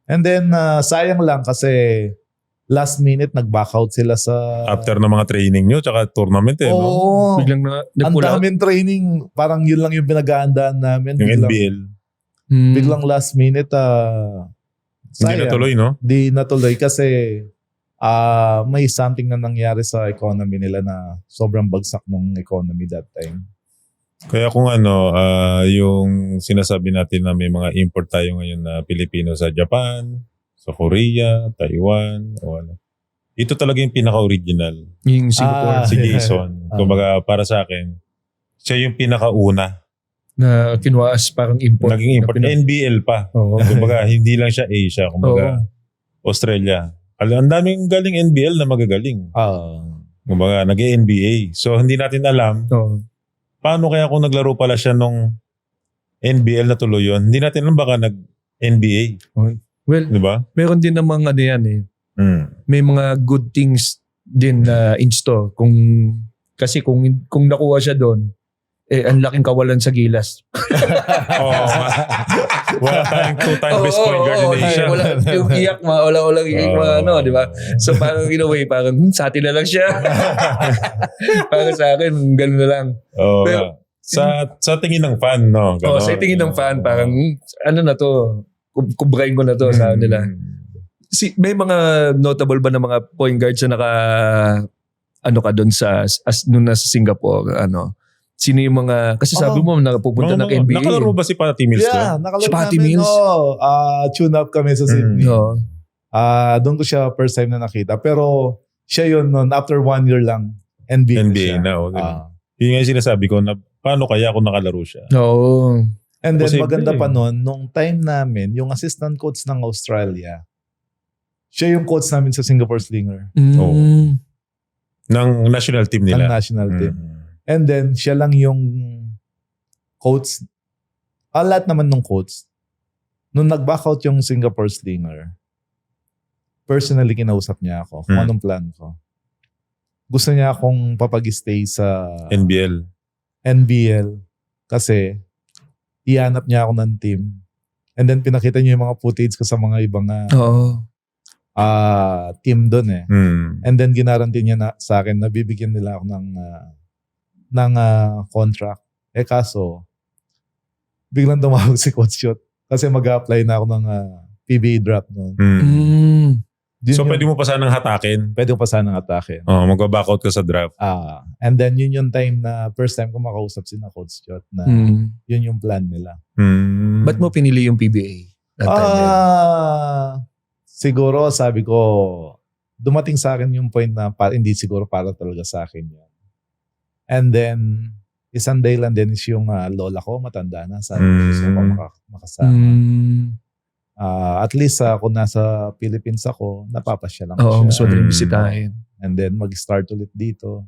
And then, sayang lang kasi last minute nag-back out sila sa... After ng mga training nyo, tsaka tournament eh. No? Biglang ang nagpula. daming training, parang yun lang yung pinag-aandaan namin. Yung NBL. Biglang last minute, Hindi natuloy, no? Hindi natuloy kasi may something na nangyari sa economy nila na sobrang bagsak ng economy that time. Kaya kung yung sinasabi natin na may mga import tayo ngayon na Pilipino sa Japan, sa Korea, Taiwan, o ano. Ito talaga yung pinaka-original. Yung Singapore. Si Jason. Kumbaga, para sa akin, Siya yung pinakauna. Na kinuha as parang import. Naging import. Na NBL pa. Oo. Kumbaga, hindi lang siya Asia. Kumbaga, Australia. Ang daming galing NBL na magagaling. Kumbaga, nag-NBA. So, hindi natin alam Oo. paano kaya kung naglaro pala siya nung NBL na tuloy yun. Hindi natin alam baka nag-NBA. Well, Di ba? meron din namang ano yan eh. Mm. May mga good things din na in store. Kasi kung nakuha siya doon, ang laking kawalan sa Gilas. Oo. Wala tayong 2-time best point guard in Asia. Wala yung iyak walang iyak di ba? So parang in a way, parang sa atin na lang siya. Parang sa akin, gano'n na lang. Oo. Pero- sa tingin ng fan, no? Ganon. Sa tingin ng fan, parang ano na to, kubrain ko na to sa nila. May mga notable ba na mga point guards na ano ka doon nung nasa Singapore, sino yung mga, kasi sabi mo nakapupunta ng NBA. Nakalaro ba si Patty Mills doon? Yeah, nakalaro Si Patty namin. Mills? Tune up kami sa Sydney. No. Doon ko siya first time na nakita. Pero siya yun noon, after 1 year lang, NBA na. siya. Yun nga yung sinasabi ko na paano kaya kung nakalaro siya? Oo. And then Posible maganda eh. pa noon, nung time namin, yung assistant coach ng Australia, siya yung coach namin sa Singapore Slinger. Oo. Ng national team Ng nila. national team. Mm. And then, siya lang yung coach. Lahat naman ng coach. Nung nag-back out yung Singapore Slinger, personally kinausap niya ako kung anong plan ko. Gusto niya akong papag-stay sa NBL kasi ihanap niya ako ng team. And then pinakita niya yung mga footage ko sa mga ibang team doon eh. Mm. And then ginaranti niya na sa akin na bibigyan nila ako ng contract. Kaso, biglang tumawag si Coach Shot kasi mag-a-apply na ako ng PBA draft noon. Mm. So pwede mo pa sanang hatakin? Pwede ko pa sanang atakin. Mag-back out ka sa draft. And then yun yung time na first time ko makausap si na Coach Shot na yun yung plan nila. Mm. Ba't mo pinili yung PBA? Siguro sabi ko, dumating sa akin yung point na hindi siguro para talaga sa akin yun. And then, isang dahilan din is yung lola ko, matanda na. Sabi ko, gusto ko makasama. At least kung nasa Philippines ako, napapasya lang Oo, mas siya. madaling bisitahin. And then, mag-start ulit dito.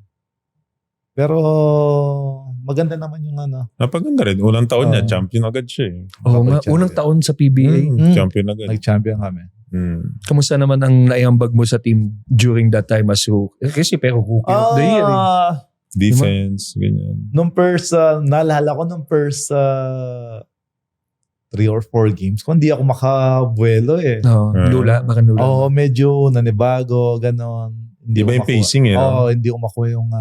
Pero, maganda naman yung Napaganda rin. Unang taon niya, champion agad siya eh. Oo nga, unang taon sa PBA. Champion agad. Nag-champion kami. Kamusta naman ang naiambag mo sa team during that time as kasi pero rookie of the year eh. Defense, ganyan. Nung first, naalala ko nung first 3 or 4 games, kung hindi ako makabuelo eh. Baka nula. Oo, medyo nanibago, ganon. Di ba yung pacing eh? Oo, hindi ko makuha yung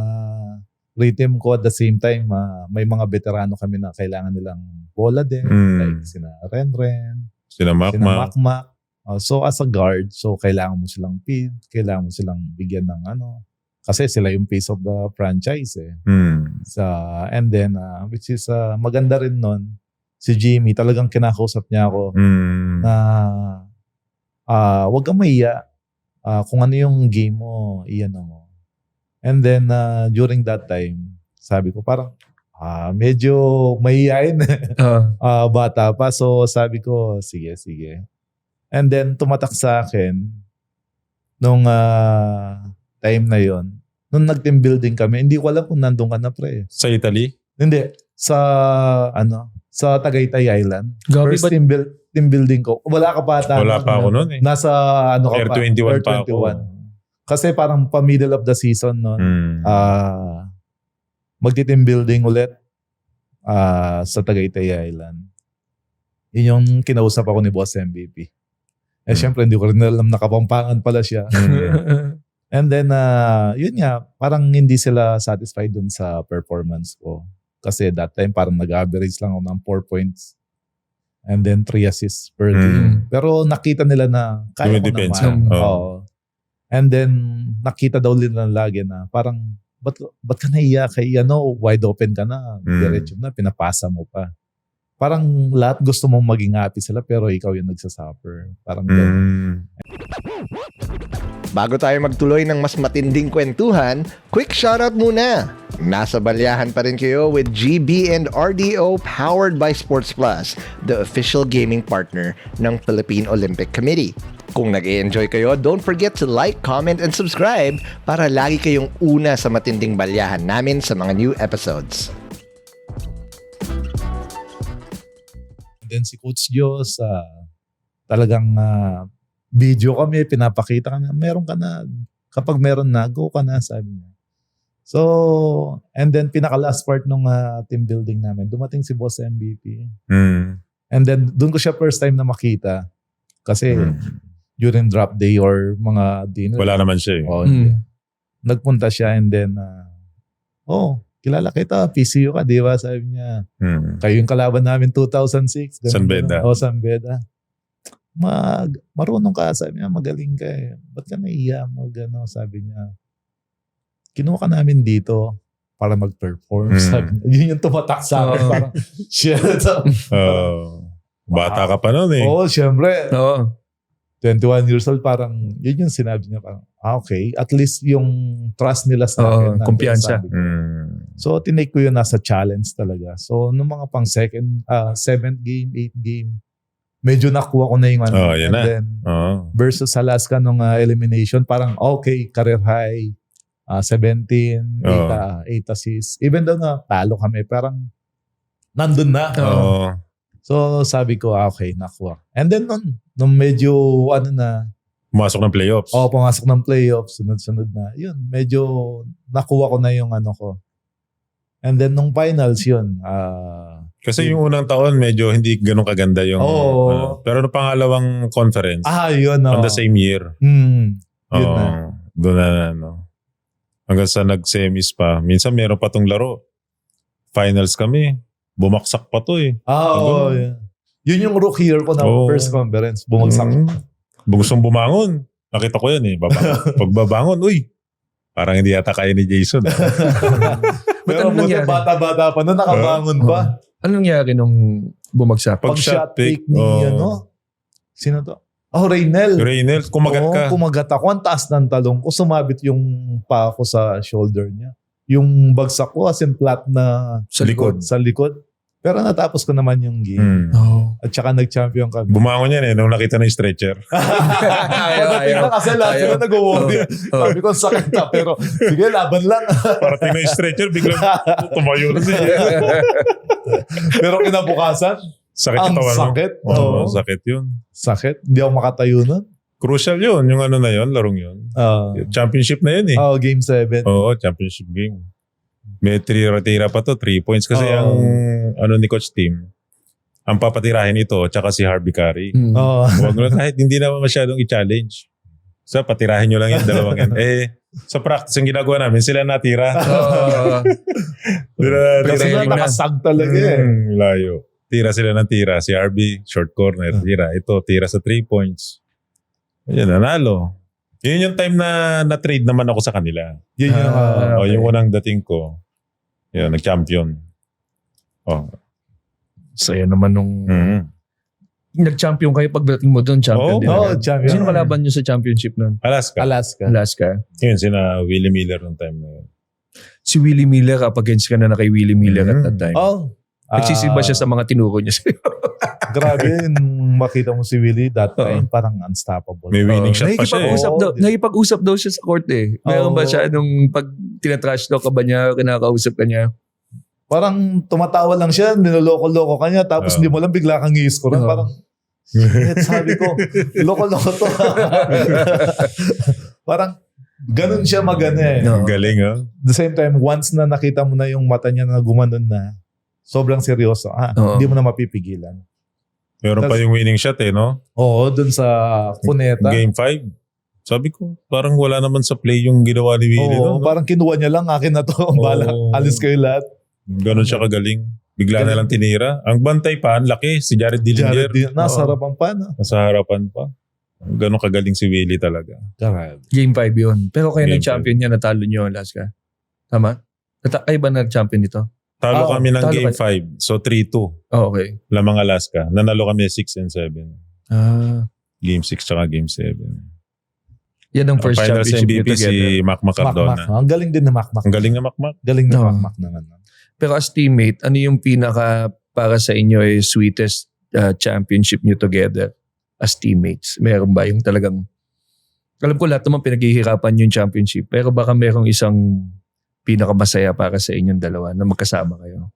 rhythm ko at the same time. May mga veterano kami na kailangan nilang bola din. Like sina Renren, Sina Makmak. So as a guard, so kailangan mo silang feed, kailangan mo silang bigyan ng kasi sila yung face of the franchise eh. And then, which is maganda rin nun, si Jimmy, talagang kinakausap niya ako na wag kang mahiya. Kung ano yung game mo, iyan mo. And then, during that time, sabi ko parang, medyo mahihayin. Bata pa. So, sabi ko, sige. And then, tumatak sa akin, nung time na yon, nung nag-team building kami, hindi ko alam kung nandun ka na pre. Sa Italy? Hindi. Sa Tagaytay Island. Gabi, First team building ko. Wala ka pa ata. Wala pa ako noon eh. Nasa Air 21 pa ako. Kasi parang pa-middle of the season noon. Magti-team building ulit sa Tagaytay Island. Yun yung kinausap ako ni Boss MVP. Syempre hindi ko rin alam na Kapampangan pala siya. And then, yun nga, parang hindi sila satisfied dun sa performance ko. Kasi that time, parang nag-average lang ako ng 4 points. And then 3 assists per game. Pero nakita nila na kaya ko naman. And then, nakita daw nila lagi na parang, ba't ka naiya kay wide open ka na. Diretso na, pinapasa mo pa. Parang lahat gusto mong maging happy sila pero ikaw yung nagsasuffer. Parang gano'n. Bago tayo magtuloy ng mas matinding kwentuhan, quick shoutout muna. Nasa balyahan pa rin kayo with GB and RDO powered by Sports Plus, the official gaming partner ng Philippine Olympic Committee. Kung nag-e-enjoy kayo, don't forget to like, comment, and subscribe para lagi kayong una sa matinding balyahan namin sa mga new episodes. And then si Coach Diyos, talagang video kami, pinapakita ka na, meron ka na. Kapag meron na, go ka na, sabi niya. So, and then pinaka-last part nung team building namin, dumating si Boss MVP. And then, doon ko siya first time na makita. Kasi, during drop day or mga dinner. Wala naman siya eh. Nagpunta siya and then, kilala kita, PCU ka, di ba? Sabi niya, kayo yung kalaban namin 2006. San Beda. San Beda. Marunong ka, sabi niya, magaling ka eh. Ba't ka naiya mo? Gano, sabi niya. Kinuha ka namin dito para mag-perform. Sabi niya. Yun yung tumatak sa akin. Parang, shit. Bata ka pa noon eh. Oo, syempre. Oo. 21 years old, parang, yun yung sinabi niya. Parang, okay. At least yung trust nila sa akin. Kumpiyansa. So, tinake ko yun nasa challenge talaga. So, nung mga pang 7th game, 8th game, medyo nakuha ko na yung ano. Yan and na. then, versus Alaska nung elimination, parang okay, career high, 17, 8 assists. Even though na talo kami, parang nandun na. So sabi ko, okay, nakuha. And then nung medyo pumasok ng playoffs. Pumasok ng playoffs, sunod-sunod na. Yun, medyo nakuha ko na yung ano ko. And then nung finals yun, kasi yung unang taon medyo hindi ganun kaganda yung pero nung pangalawang conference yun on the same year. Yun na. Doon na hanggang sa nag-semis pa. Minsan meron pa tong laro. Finals kami. Bumaksak pa to eh. Yeah. Yun yung rookie year ko na first conference. Bumagsak. Gustong bumangon. Nakita ko yun eh. Pagbabangon, parang hindi yata kaya ni Jason. Pero buti bata-bata pa na nakabangon pa. Anong nangyari nung bumagsak? Pag shot pick ni sino to? Reynel, kumagat ka. Kumagat ako. Ang taas ng talong ko. Sumabit yung paa ko sa shoulder niya. Yung bagsak ko as in flat na Sa likod. Sa likod. Pero natapos ko naman yung game. At saka nag-champion kami. Bumangon yan eh nung nakita na yung stretcher. Ayaw. Kasi lahat sila nag-worry. Sabi ko sakit na pero sige laban lang. Parating na yung stretcher biglang tumayo na siya. Pero kinabukasan, sakit ang yung sakit. Sakit yun. Sakit. Hindi ako makatayo nun. Crucial yun. Yung na yun, larong yun. Championship na yun eh. Game 7. Championship game. May tira pa to, 3 points. Kasi ang ni Coach Tim, ang papatirahin ito, tsaka si Harvey Carey. Huwag mo kahit hindi naman masyadong i-challenge. So, patirahin nyo lang yung dalawang yan. Sa practice, yung ginagawa namin, sila natira. Kasi nakasag talaga layo. Tira sila ng tira. Si Harvey, short corner, tira. Ito, tira sa 3 points. Ayan, nanalo. Yun yung time na na-trade naman ako sa kanila. Yun yung yung unang dating ko. Yun, nag-champion. Saya naman nung nag-champion kayo pagdating mo doon, champion din. Champion. Sino kalaban nyo sa championship nun? Alaska. Yun, sina Willie Miller nung time na yun. Si Willie Miller, against ka na kay Willie Miller at that time. Nagsisiba siya sa mga tinuro niya sa'yo. Grabe, nung makita mo si Willie that time, parang unstoppable. May winning shot pa siya eh. Nakipag-usap daw siya sa court eh. Meron ba siya nung pag tinatrash talk ka ba niya, kinakausap ka niya? Parang tumatawa lang siya, niloloko-loko ka niya, tapos hindi mo lang bigla kang i-score. Parang, sabi ko, loko-loko to. Parang, ganun siya magana eh. Galing At the same time, once na nakita mo na yung mata niya na gumanon na, sobrang seryoso. Hindi mo na mapipigilan. Meron pa yung winning shot eh, no? Oo, dun sa Cuneta. Game 5. Sabi ko, parang wala naman sa play yung ginawa ni Willie. Oo, parang kinuha niya lang, akin na to. Bala, alis kayo lahat. Ganon siya kagaling. Bigla na lang tinira. Ang bantay pa, ang laki, si Jared Dillinger. Nasa harapan pa, no? Nasa harapan pa. Ganon kagaling si Willie talaga. Game 5 yun. Pero kayo Game nag-champion niya, natalo niyo Alaska. Tama? Kayo ba nag-champion nito? Talo kami ng Game 5. So 3-2. Okay. Lamang Alaska. Nanalo kami 6 and 7. Ah. Game 6 tsaka Game 7. Yan ang first Finals championship nyo MVP si together. Mac Macardona. Ang galing din na Macmac. Ang galing na Macmac. Galing na Oo. Macmac naman. Pero as teammate, ano yung pinaka para sa inyo sweetest championship nyo together as teammates? Meron ba yung talagang, alam ko lahat naman pinaghihirapan yung championship, pero baka merong isang pinakamasaya para sa inyong dalawa na magkasama kayo?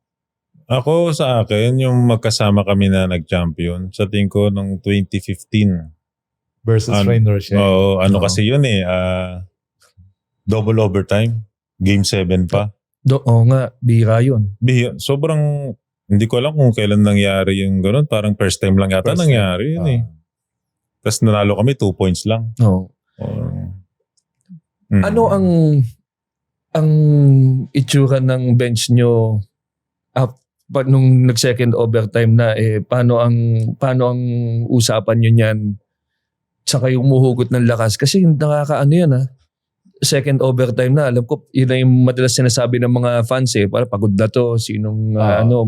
Ako sa akin, yung magkasama kami na nag-champion, sa tingin ko nung 2015. Versus Ano? Raynor siya. Oo, Oo. kasi yun double overtime. Game 7 pa. Oo nga, bira yun. Sobrang, hindi ko alam kung kailan nangyari yung gano'n. Parang first time lang yata First time. nangyari yun Tapos nanalo kami 2 points lang. Oo. Ano ang itsura ng bench nyo nung nag-second overtime na paano ang usapan nyo niyan saka yung umuhugot ng lakas kasi nakakaano yan second overtime na alam ko yun na yung madalas sinasabi ng mga fans para pagod na to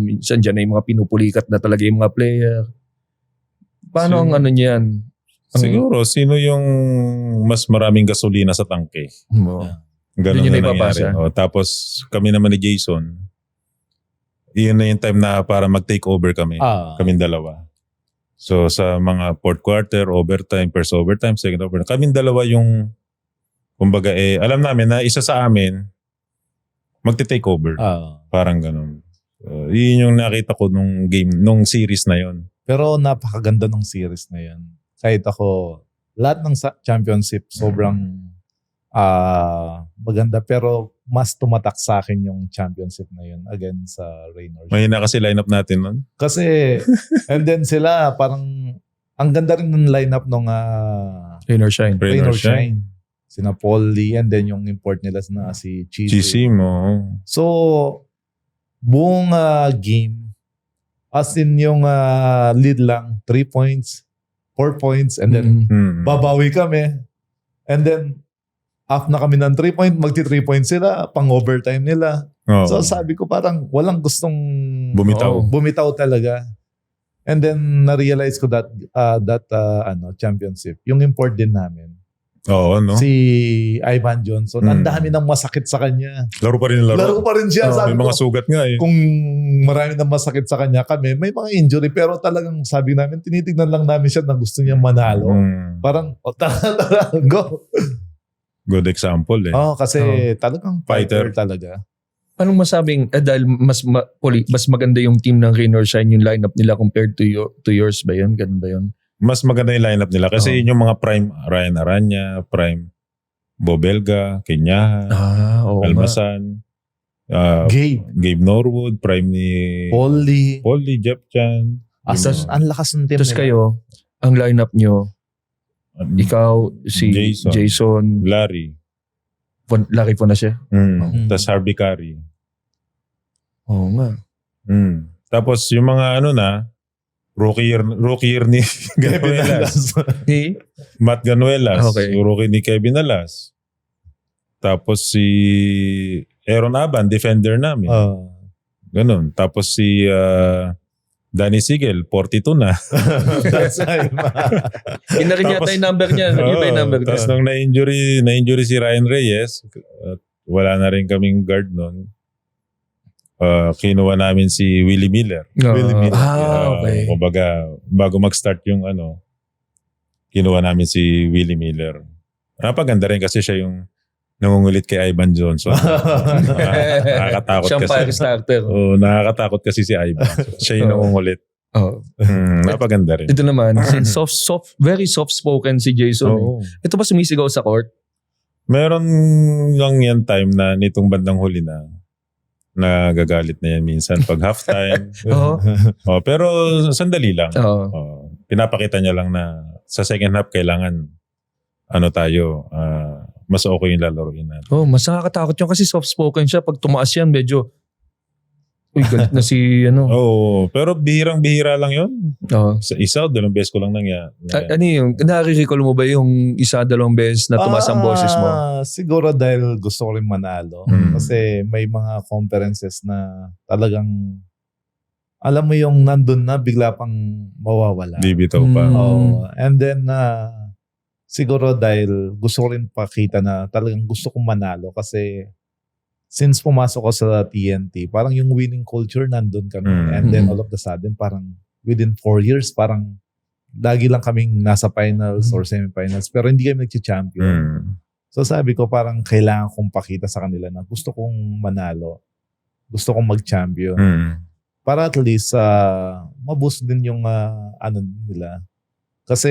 minsan dyan na yung mga pinupulikat na talaga yung mga player paano ang ano niyan Siguro, sino yung mas maraming gasolina sa tangke? Ganun Yun yung na naipapasa. nangyari. Tapos kami naman ni Jason, iyon na yung time na para mag-take over kami. Kaming dalawa. So sa mga fourth quarter, overtime, first overtime, second overtime, kaming dalawa yung, kumbaga alam namin na isa sa amin, magte-take over. Parang ganun. Yun yung nakita ko nung game, nung series na yun. Pero napakaganda ng series na yan. Kahit ako, lahat ng championship sobrang maganda. Pero mas tumatak sa akin yung championship na yun against sa Raynor. Mahina kasi lineup natin nun. Kasi, and then sila parang, ang ganda rin ng lineup nung Rain or shine. Rain or Shine. Sina Paul Lee and then yung import nila na si GC mo. So, buong game, as in yung lead lang, 3 points, 4 points, and then babawi kami. And then, after na kami ng 3 point, magti-3 points sila, pang-overtime nila. So sabi ko parang walang gustong bumitaw talaga. And then, na-realize ko that championship, yung import din namin. Oo, no? Si Ivan Johnson, ang dami ng masakit sa kanya. Laro pa rin Laro pa rin siya. Sabi may ko, mga sugat nga kung marami ng masakit sa kanya kami, may mga injury, pero talagang sabi namin, tinitignan lang namin siya na gusto niya manalo. Parang, tara, go. Good example kasi talagang fighter talaga. Anong masabing, dahil mas maganda yung team ng Rain or Shine yung lineup nila compared to yours ba yun? Ganun ba yun? Mas maganda yung lineup nila kasi yun yung mga prime Ryan Aranya, prime Bobelga, Kenyahan, Almasan, Gabe Norwood, prime ni Paul Lee, Jeff Chan. Ang lakas ng team Tapos nila. kayo, ang lineup nyo, ikaw, si Jason Larry po na siya. Tapos Harvey Carey. Oo nga. Tapos yung mga rookie year ni Ganuelas. Matt Ganuelas. Okay. Rookie ni Kevin Alas. Tapos si Aaron Aban, defender namin. Ganun. Tapos si Danny Sigel, 42 na. That's right. Yun na rin yata yung number niya. Yun ba yung number niya? Tapos nung na-injury si Ryan Reyes, wala na rin kaming guard nun. Kinuha namin si Willie Miller. Willie Miller. Okay. Kumbaga, bago mag-start yung kinuha namin si Willie Miller. Napaganda rin kasi siya yung nangungulit kay Ivan Johnson. Nakakatakot Siyang kasi. fire starter. Nakakatakot kasi si Ivan. Siya yung nangungulit. Napaganda rin. Ito naman, very soft-spoken si Jason. Ito ba sumisigaw sa court? Meron lang yan time na nitong bandang huli na nagagalit na yan minsan pag halftime. Pero sandali lang. Pinapakita niya lang na sa second half kailangan mas okay yung lalaroin natin. Mas nakakatakot yun kasi soft-spoken siya. Pag tumaas yan, medyo galit na si pero bihirang-bihira lang yun. Sa isa, 2 beses ko lang nangyari. Ano yung, nare-recall mo ba yung isa, 2 beses na tumaas ang boses mo? Siguro dahil gusto ko rin manalo. Kasi may mga conferences na talagang alam mo yung nandun na, bigla pang mawawala. Bibitaw pa. And then, siguro dahil gusto ko rin pakita na talagang gusto kong manalo kasi since pumasok ko sa TNT, parang yung winning culture nandun kami. And then all of the sudden, parang within 4 years, parang lagi lang kaming nasa finals or semifinals pero hindi kami nag-champion. So sabi ko parang kailangan kong pakita sa kanila na gusto kong manalo. Gusto kong mag-champion. Para at least maboost din yung ano nila. Kasi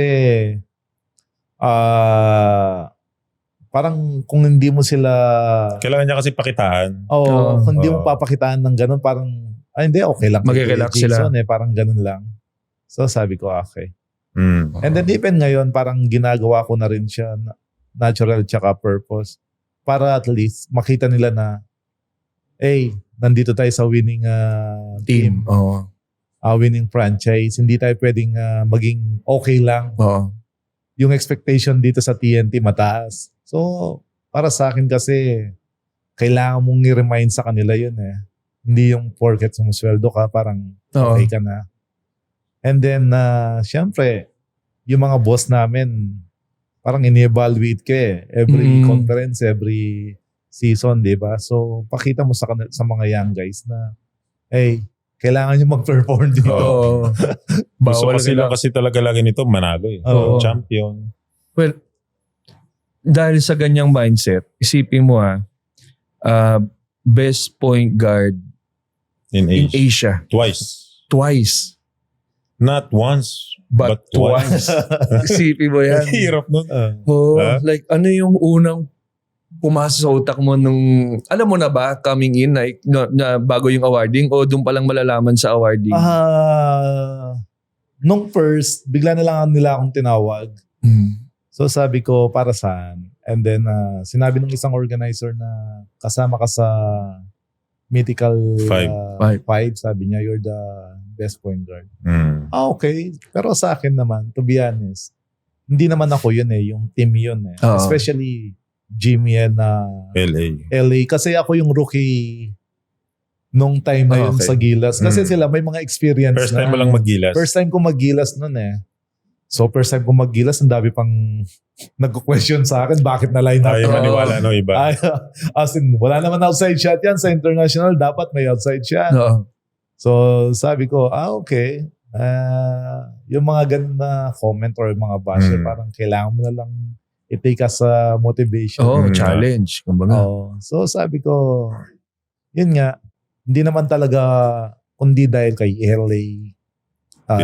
parang kung hindi mo sila Kailangan niya kasi pakitaan. kung hindi mo papakitaan ng ganun parang hindi okay lang. Mag-relax Jason, sila. parang ganun lang. So sabi ko okay. Mm. And then even ngayon, parang ginagawa ko na rin siya natural tsaka purpose para at least makita nila na nandito tayo sa winning team. Oo. Winning franchise. Hindi tayo pwedeng maging okay lang. Oo. Yung expectation dito sa TNT mataas. So, para sa akin kasi, kailangan mong i-remind sa kanila yun eh. Hindi yung porket sumusweldo ka, parang okay ka na. And then, syempre, yung mga boss namin, parang ini-evaluate ka eh. Every conference, every season, di ba? So, pakita mo sa mga young guys na, kailangan nyo mag-perform dito. Oo. Gusto Bawal kasi talaga lagi nito manalo eh. Oo. Champion. Well, dahil sa ganyang mindset, isipin mo best point guard In in Asia. Asia. Twice. Not once, But but twice. Isipin mo yan. Hirap nun. Like ano yung unang pumasok sa utak mo nung, alam mo na ba, coming in, like, na bago yung awarding o doon palang malalaman sa awarding? Nung first, bigla na lang nila akong tinawag. So sabi ko, para saan? And then sinabi ng isang organizer na kasama ka sa Mythical Five. Sabi niya, you're the best point guard. Okay. Pero sa akin naman, to be honest, hindi naman ako yun eh. Yung team yun eh. Especially Jimmy and LA. Kasi ako yung rookie nung time na yun sa Gilas. Kasi sila may mga experience First time mo lang mag-Gilas. First time ko mag-Gilas nun eh. So first time ko mag-Gilas, ang dami pang nagko-question sa akin, bakit na line up? Ayaw maniwala, no? Iba. As in, wala naman outside shot yan sa international, dapat may outside shot. So sabi ko, okay. Yung mga ganun na comment or mga basher, parang kailangan mo na lang i-take as a motivation. Challenge. Kumbaga. So sabi ko, yun nga, hindi naman talaga, kundi dahil kay LA,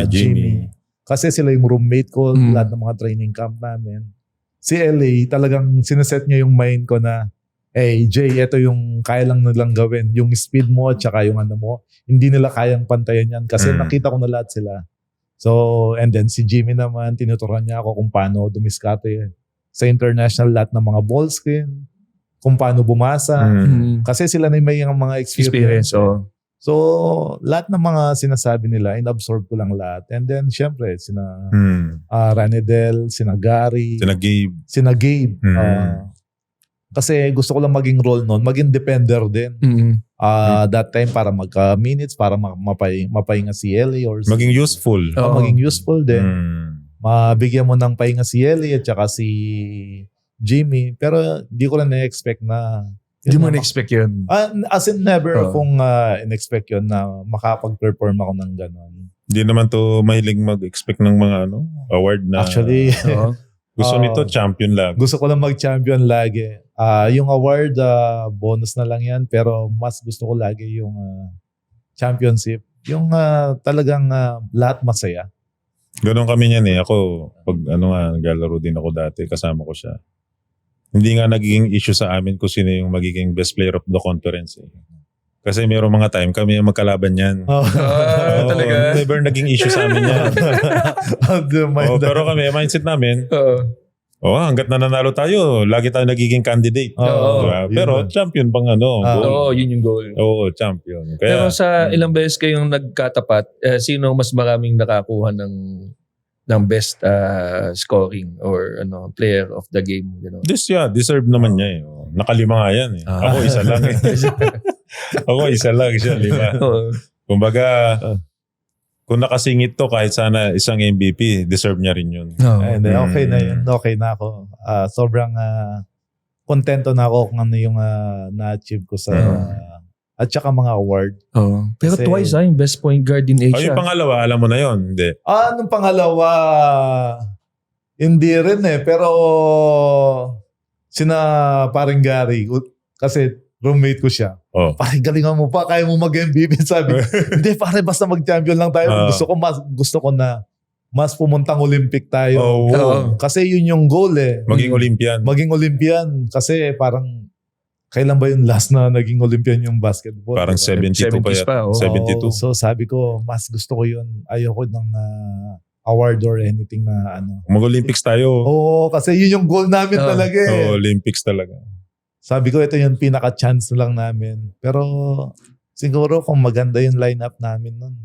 Jimmy. Kasi sila yung roommate ko, lahat ng mga training camp namin. Si LA, talagang sineset niya yung mind ko na, Jay, ito yung kaya lang nilang gawin. Yung speed mo at saka yung ano mo, hindi nila kayang pantayan yan. Kasi nakita ko na lahat sila. So, and then si Jimmy naman, tinuturuan niya ako kung paano dumiskate sa international, lahat ng mga ball screen, kung paano bumasa. Kasi sila na may mga experience. So, lahat ng mga sinasabi nila, inabsorb ko lang lahat. And then, syempre, sina Ranidel, sina Gary, sina Gabe. Kasi gusto ko lang maging role nun, maging defender din. That time, para magka-minutes, para mapahinga si LA. Or maging useful. Maging useful din. Mabigyan mo ng pahinga si LA at saka si Jimmy. Pero di ko lang na-expect na... Hindi mo na-expect yun? As in never akong in-expect yun na makapag-perform ako ng gano'n. Hindi naman to mahilig mag-expect ng mga award na... Actually, gusto nito champion lang. Gusto ko lang mag-champion lagi. Yung award, bonus na lang yan. Pero mas gusto ko lagi yung championship. Yung talagang lahat masaya. Ganon kami niyan eh. Ako, pag naglalaro din ako dati, kasama ko siya. Hindi nga nagiging issue sa amin kung sino yung magiging best player of the conference eh. Kasi mayroong mga time kami yung magkalaban yan. Talaga? Never naging issue sa amin yan. Pero kami, mindset namin, hanggat nanalo tayo, lagi tayo nagiging candidate. Diba? Pero champion pang goal. Yun yung goal. Oo, champion. Kaya, pero sa ilang beses kayong nagkatapat, sino mas maraming nakakuha ng best scoring or player of the game? deserve naman niya eh. Nakalima nga yan eh. Ako isa lang eh. Ako isa lang siya, 5. Kumbaga, kung nakasingit to, kahit sana isang MVP, deserve niya rin yun. Oh. And okay na yun. Okay na ako. Sobrang kontento na ako kung ano yung na-achieve ko sa at saka mga award. Oh. Pero Kasi- twice yung best point guard in Oh, Asia. yung pangalawa, alam mo na yun. Hindi. Nung pangalawa, hindi rin Pero sina paring Gary, kasi roommate ko siya. Oh. Pare, galingan mo pa, kaya mo mag-MVP. Sabi, hindi pare, basta mag-champion lang tayo. Gusto ko na mas pumuntang Olympic tayo. Oh. Kasi yun yung goal Maging Olympian. Maging Olympian. Kasi parang, kailan ba yung last na naging Olympian yung basketball? Parang Diba? 72 pa 70s pa, yata. oh. 72. So sabi ko, mas gusto ko yun. Ayoko ng award or anything na ano. Mag-Olympics tayo. Oo, kasi yun yung goal namin Oh. talaga Oh, Olympics talaga. Sabi ko, ito yung pinaka-chance lang namin. Pero siguro kung maganda yung lineup namin nun.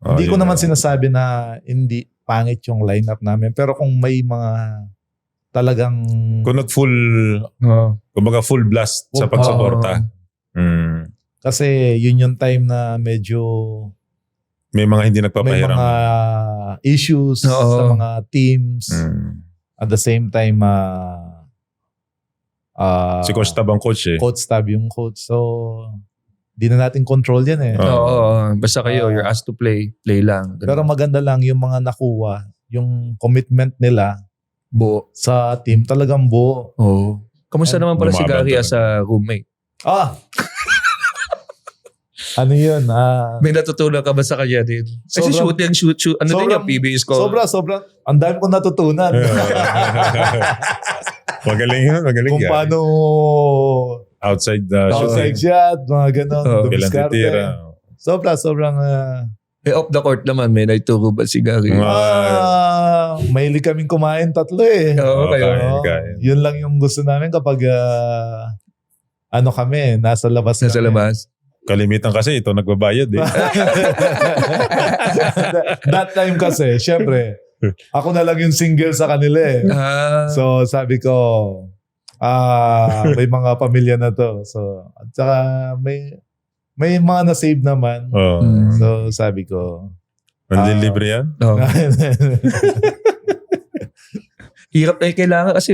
Hindi ko yun naman na. sinasabi na hindi pangit yung lineup namin. Pero kung may mga talagang... Kung nag-full, Oh. kumbaga full blast sa Oh, pagsuporta. Kasi yun yung time na medyo May mga hindi may nagpapahiram. mga issues Oo. sa mga teams. At the same time, Si Coach Tab ang coach eh. coach tab yung coach. So, di na natin control yan Oo. Basta kayo, you're asked to play lang. Pero maganda lang yung mga nakuha, yung commitment nila buo. sa team, talagang buo. Oh. Kamusta naman pala si Lumaban Gary talaga. as a roommate? Ano yun? May natutunan ka ba sa kanya din? Kasi Sobrang- shoot. Ano din sobrang- yung PBA score? Sobra. Ang dami kong natutunan. Magaling yun, magaling Kung yan. paano Outside outside shooting. shot, mga ganon. Oo. Kailan dumiskarte. titira. Sobrang Off the court naman, may naituro ba si Gary? mahilig kaming kumain tatlo Oo, kayo. kain. Yun lang yung gusto namin kapag kami, nasa labas Nasa kami. labas. Kalimitan kasi ito, nagbabayad eh. That time kasi, syempre, ako na lang yung single sa kanila So sabi ko, may mga pamilya na to. So, at saka may mga na-save naman. Oh. So sabi ko, Manlilibre yan? Oh. Hirap na kailangan kasi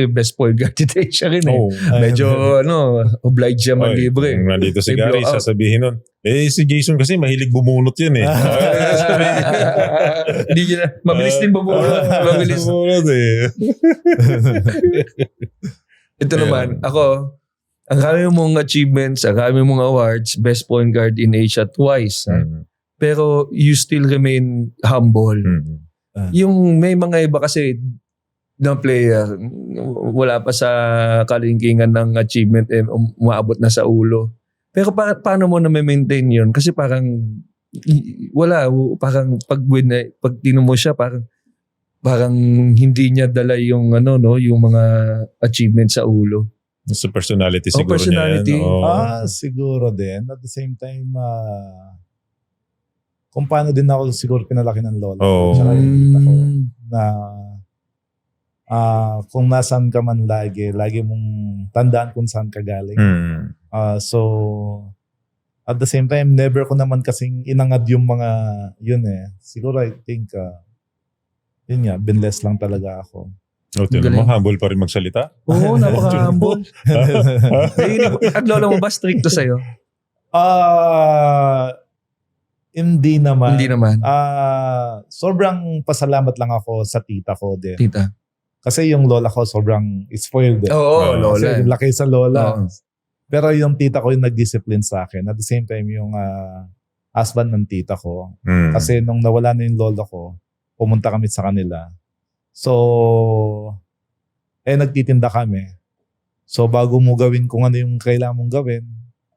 best point guard today siya rin eh. Oh. Medyo obliged siya manlibre. Kung nandito si May Gary, blowout. sasabihin nun, si Jason kasi mahilig bumunot yan eh. Hindi niya mabilis din bubulot. Mabilis. Bumunot eh. Ito naman, ako, ang dami mong achievements, ang dami mong awards, best point guard in Asia twice. Pero you still remain humble. Yung may mga iba kasi na player, wala pa sa kalingkingan ng achievement, umaabot na sa ulo. Pero paano mo na maintain yun? Kasi parang parang pag tino mo siya, parang hindi niya dala yung yung mga achievement sa ulo. Sa personality siguro personality. niya yan. siguro din. At the same time, kung paano din ako siguro pinalaki ng lola. Oo. Tsaka yung tita ko na kung nasan ka man lagi mong tandaan kung saan ka galing. So, at the same time, never ko naman kasing inangad yung mga yun Siguro I think, yun nga, binless lang talaga ako. Tingnan mo, humble pa rin magsalita. Oo, napaka-humble. At lola mo ba stricto sa'yo? Hindi naman. Hindi naman. Sobrang pasalamat lang ako sa tita ko din. Tita. Kasi yung lola ko sobrang spoiled. Oo, lola. Kasi laki sa lola. Oo. Pero yung tita ko yung nag-discipline sa akin. At the same time, yung husband ng tita ko. Kasi nung nawala na yung lola ko, pumunta kami sa kanila. So, nagtitinda kami. So, bago mo gawin kung ano yung kailangan mong gawin,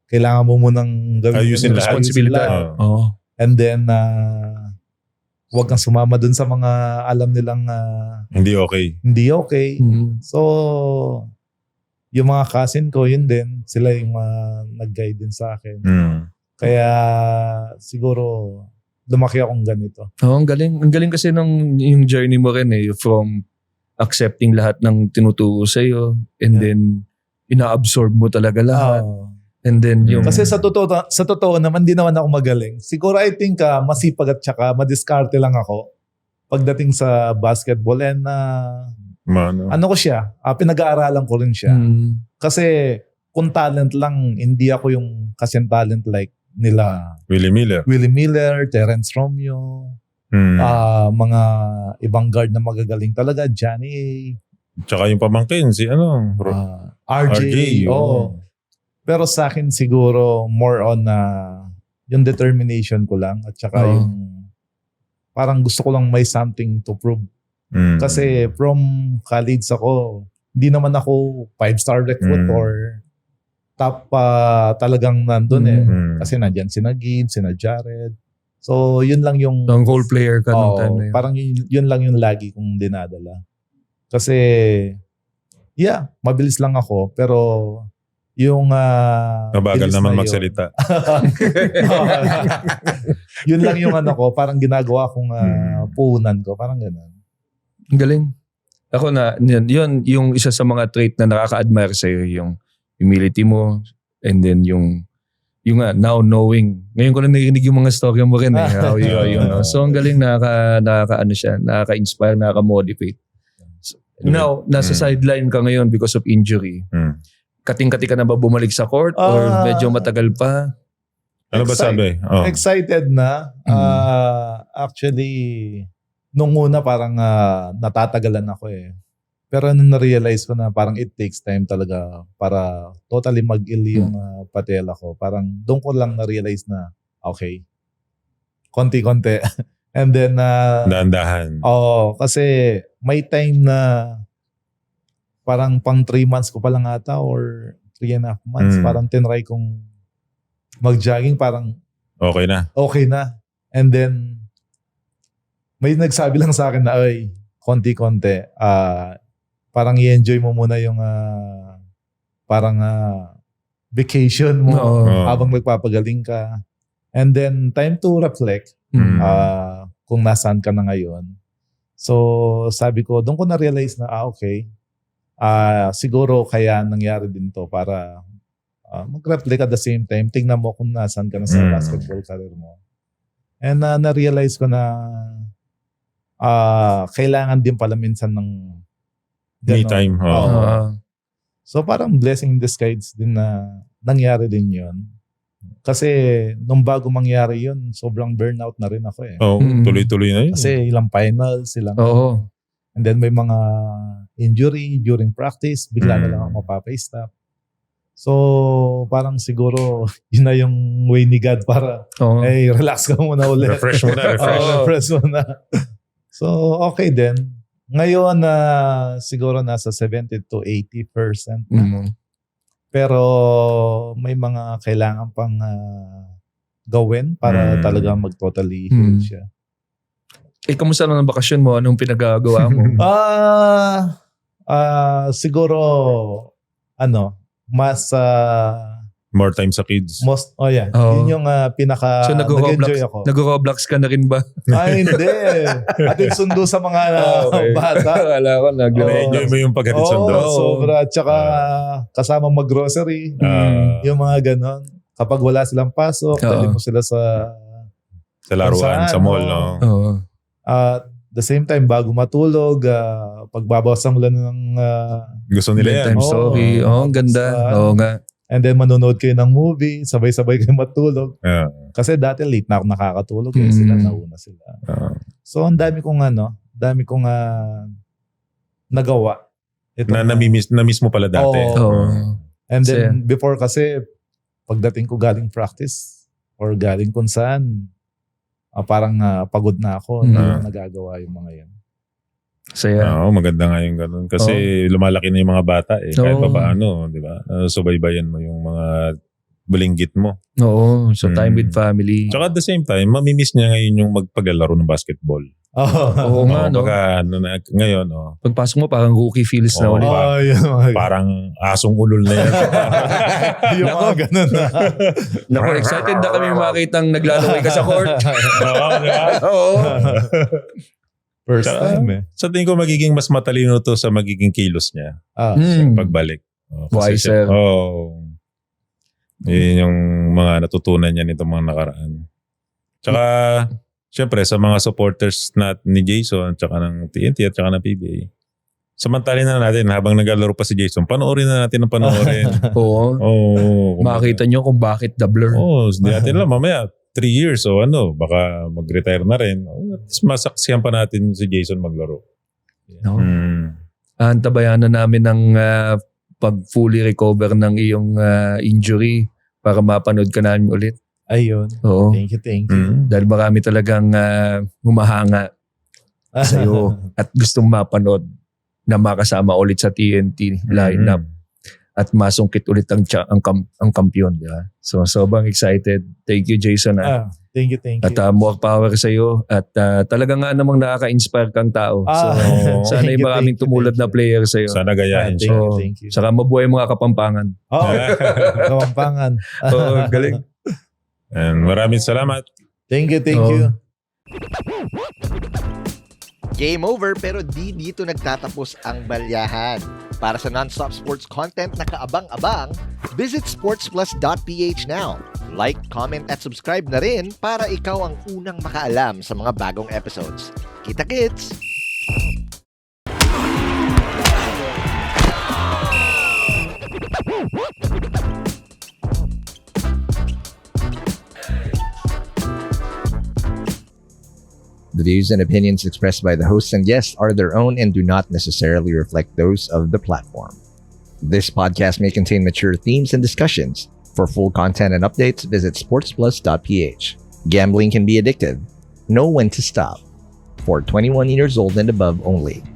kailangan mo munang gawin Ayusin yung lahat. Responsibilidad. Oo. And then, huwag kang sumama dun sa mga alam nilang Hindi okay. hindi okay. Mhm. So, yung mga cousin ko, yun din. Sila yung nag-guide din sa akin. Kaya, siguro, lumaki akong ganito. Oo, ang galing. Ang galing kasi yung journey mo rin from accepting lahat ng tinuturo sa'yo and then ina-absorb mo talaga lahat. Oo. And then yung... Kasi sa totoo naman, di naman ako magaling. Siguro I think masipag at saka madiskarte lang ako pagdating sa basketball. And ano ko siya, pinag-aaralan ko rin siya. Kasi kung talent lang, hindi ako yung kasing talent like nila Willie Miller, Terence Romeo, mga ibang guard na magagaling talaga, Johnny Tsaka yung pamangkin, si RJ. Oo. Pero sa akin siguro more on yung determination ko lang at saka yung parang gusto ko lang may something to prove. Kasi from college ako, hindi naman ako 5-star recruit or top talagang nandun Kasi nandyan sina Gid, sina Jared. So yun lang yung... Ang role player ka nung time na yun. Parang yun lang yung lagi kong dinadala. Kasi, mabilis lang ako. Pero, yung... Mabagal naman na magsalita. Yun lang yung parang ginagawa kong puhunan ko. Parang gano'n. Galing. Ako yun yung isa sa mga trait na nakaka-admire sa'yo, yung humility mo, and then yung now knowing. Ngayon ko lang narinig yung mga story mo rin how you. So, ang galing, nakaka-inspire, nakaka-motivate. Now, nasa sideline ka ngayon because of injury. Kating-kati ka na ba bumalik sa court or medyo matagal pa? Ano ba sabi? Excited na. Actually, nung una parang natatagalan ako eh. Pero nung na-realize ko na parang it takes time talaga para totally mag-heal yung patela ko. Parang doon ko lang na-realize na okay, konti-konti. And then... dahan-dahan. Kasi may time na parang pang 3 months ko pa lang ata or 3.5 months. Parang tinry kong mag-jogging. Parang okay na. And then may nagsabi lang sa akin na konti-konti. Parang i-enjoy mo muna yung parang vacation mo habang nagpapagaling ka. And then time to reflect kung nasaan ka na ngayon. So sabi ko, doon ko na-realize na okay, siguro kaya nangyari din to para mag-reflect at the same time. Tingnan mo kung nasaan ka na sa basketball career mo. And na-realize ko na kailangan din pala minsan ng me time. So parang blessing in disguise din na nangyari din yun. Kasi nung bago mangyari yun, sobrang burnout na rin ako eh. Tuloy-tuloy na yun. Kasi ilang finals, and then may mga injury during practice, bigla na lang ako mapapa-stop. So parang siguro yun na yung way ni God para relax ka muna ulit. Refresh muna. So okay din. Ngayon siguro nasa 70 to 80% na. Pero may mga kailangan pang gawin para talaga mag-totally heal siya. Kamusta naman ang bakasyon mo? Anong pinagagawa mo? Siguro mas more time sa kids. Yun yung pinaka nag-enjoy ako. Nag-Roblox ka na rin ba? Hindi. Atin sundo sa mga bata. Wala ko Na-enjoy mo yung paghatid sundo. Sobra. Tsaka kasama mag-grocery. Yung mga ganon. Kapag wala silang pasok, dali mo sila sa laruan, sa mall. The same time, bago matulog, pagbabawasan mo lang ng gusto nila yan. Bedtime story. Ang ganda. Oo nga. And then manonood kayo ng movie, sabay-sabay kayo matulog. Kasi dati late na ako nakakatulog sila nauna sila. So ang dami kong nagawa. Na-miss mo pala dati. And then before kasi, pagdating ko galing practice or galing kung saan, parang pagod na ako na nagagawa yung mga yan. Saya. Maganda nga yung ganun. Kasi lumalaki na yung mga bata eh. Kahit pa paano, di ba? Subaybayan mo yung mga balinggit mo. Oo. So time with family. Tsaka at the same time, mamimiss niya ngayon yung magpagalaro ng basketball. Oo nga, no? Baka ngayon, pagpasok mo, parang rookie feels na ulit. Parang asong ulol na yan. Yung mga ganun na. Naku, excited na kami makitang naglalaway ka sa court. Oo. First time eh. Sa tingin ko magiging mas matalino to sa magiging kilos niya. Sa pagbalik. Wiser. Yun yung mga natutunan niya nitong mga nakaraan. Tsaka, syempre, sa mga supporters ni Jason, tsaka ng TNT at tsaka ng PBA, samantalin na natin habang naglalaro pa si Jason, panoorin na natin ng panoorin. Oo. Makita nyo kung bakit the blur. Hindi natin lang mamaya 3 years o baka mag-retire na rin. At least masaksihan pa natin si Jason maglaro. No? Antabayan na namin ng pag fully recover ng iyong injury para mapanood ka namin ulit. Ayun. Oo. Thank you. Dahil marami talagang humahanga sa'yo at gustong mapanood na makasama ulit sa TNT lineup at masungkit ulit ang kampiyon. Diba? So, sobrang excited. Thank you, Jason. Thank you. At more power sa iyo. At talaga nga namang nakaka-inspire kang tao. So, sana yung maraming tumulad na player sa iyo. Sana gayahin siya. Thank you. Saka mabuhay mga Kapampangan. Kapampangan. Galing. And maraming salamat. Thank you. Game over pero di dito nagtatapos ang balyahan. Para sa non-stop sports content na kaabang-abang, visit sportsplus.ph now. Like, comment at subscribe na rin para ikaw ang unang makaalam sa mga bagong episodes. Kita-kits! The views and opinions expressed by the hosts and guests are their own and do not necessarily reflect those of the platform. This podcast may contain mature themes and discussions. For full content and updates, visit sportsplus.ph. Gambling can be addictive. Know when to stop. For 21 years old and above only.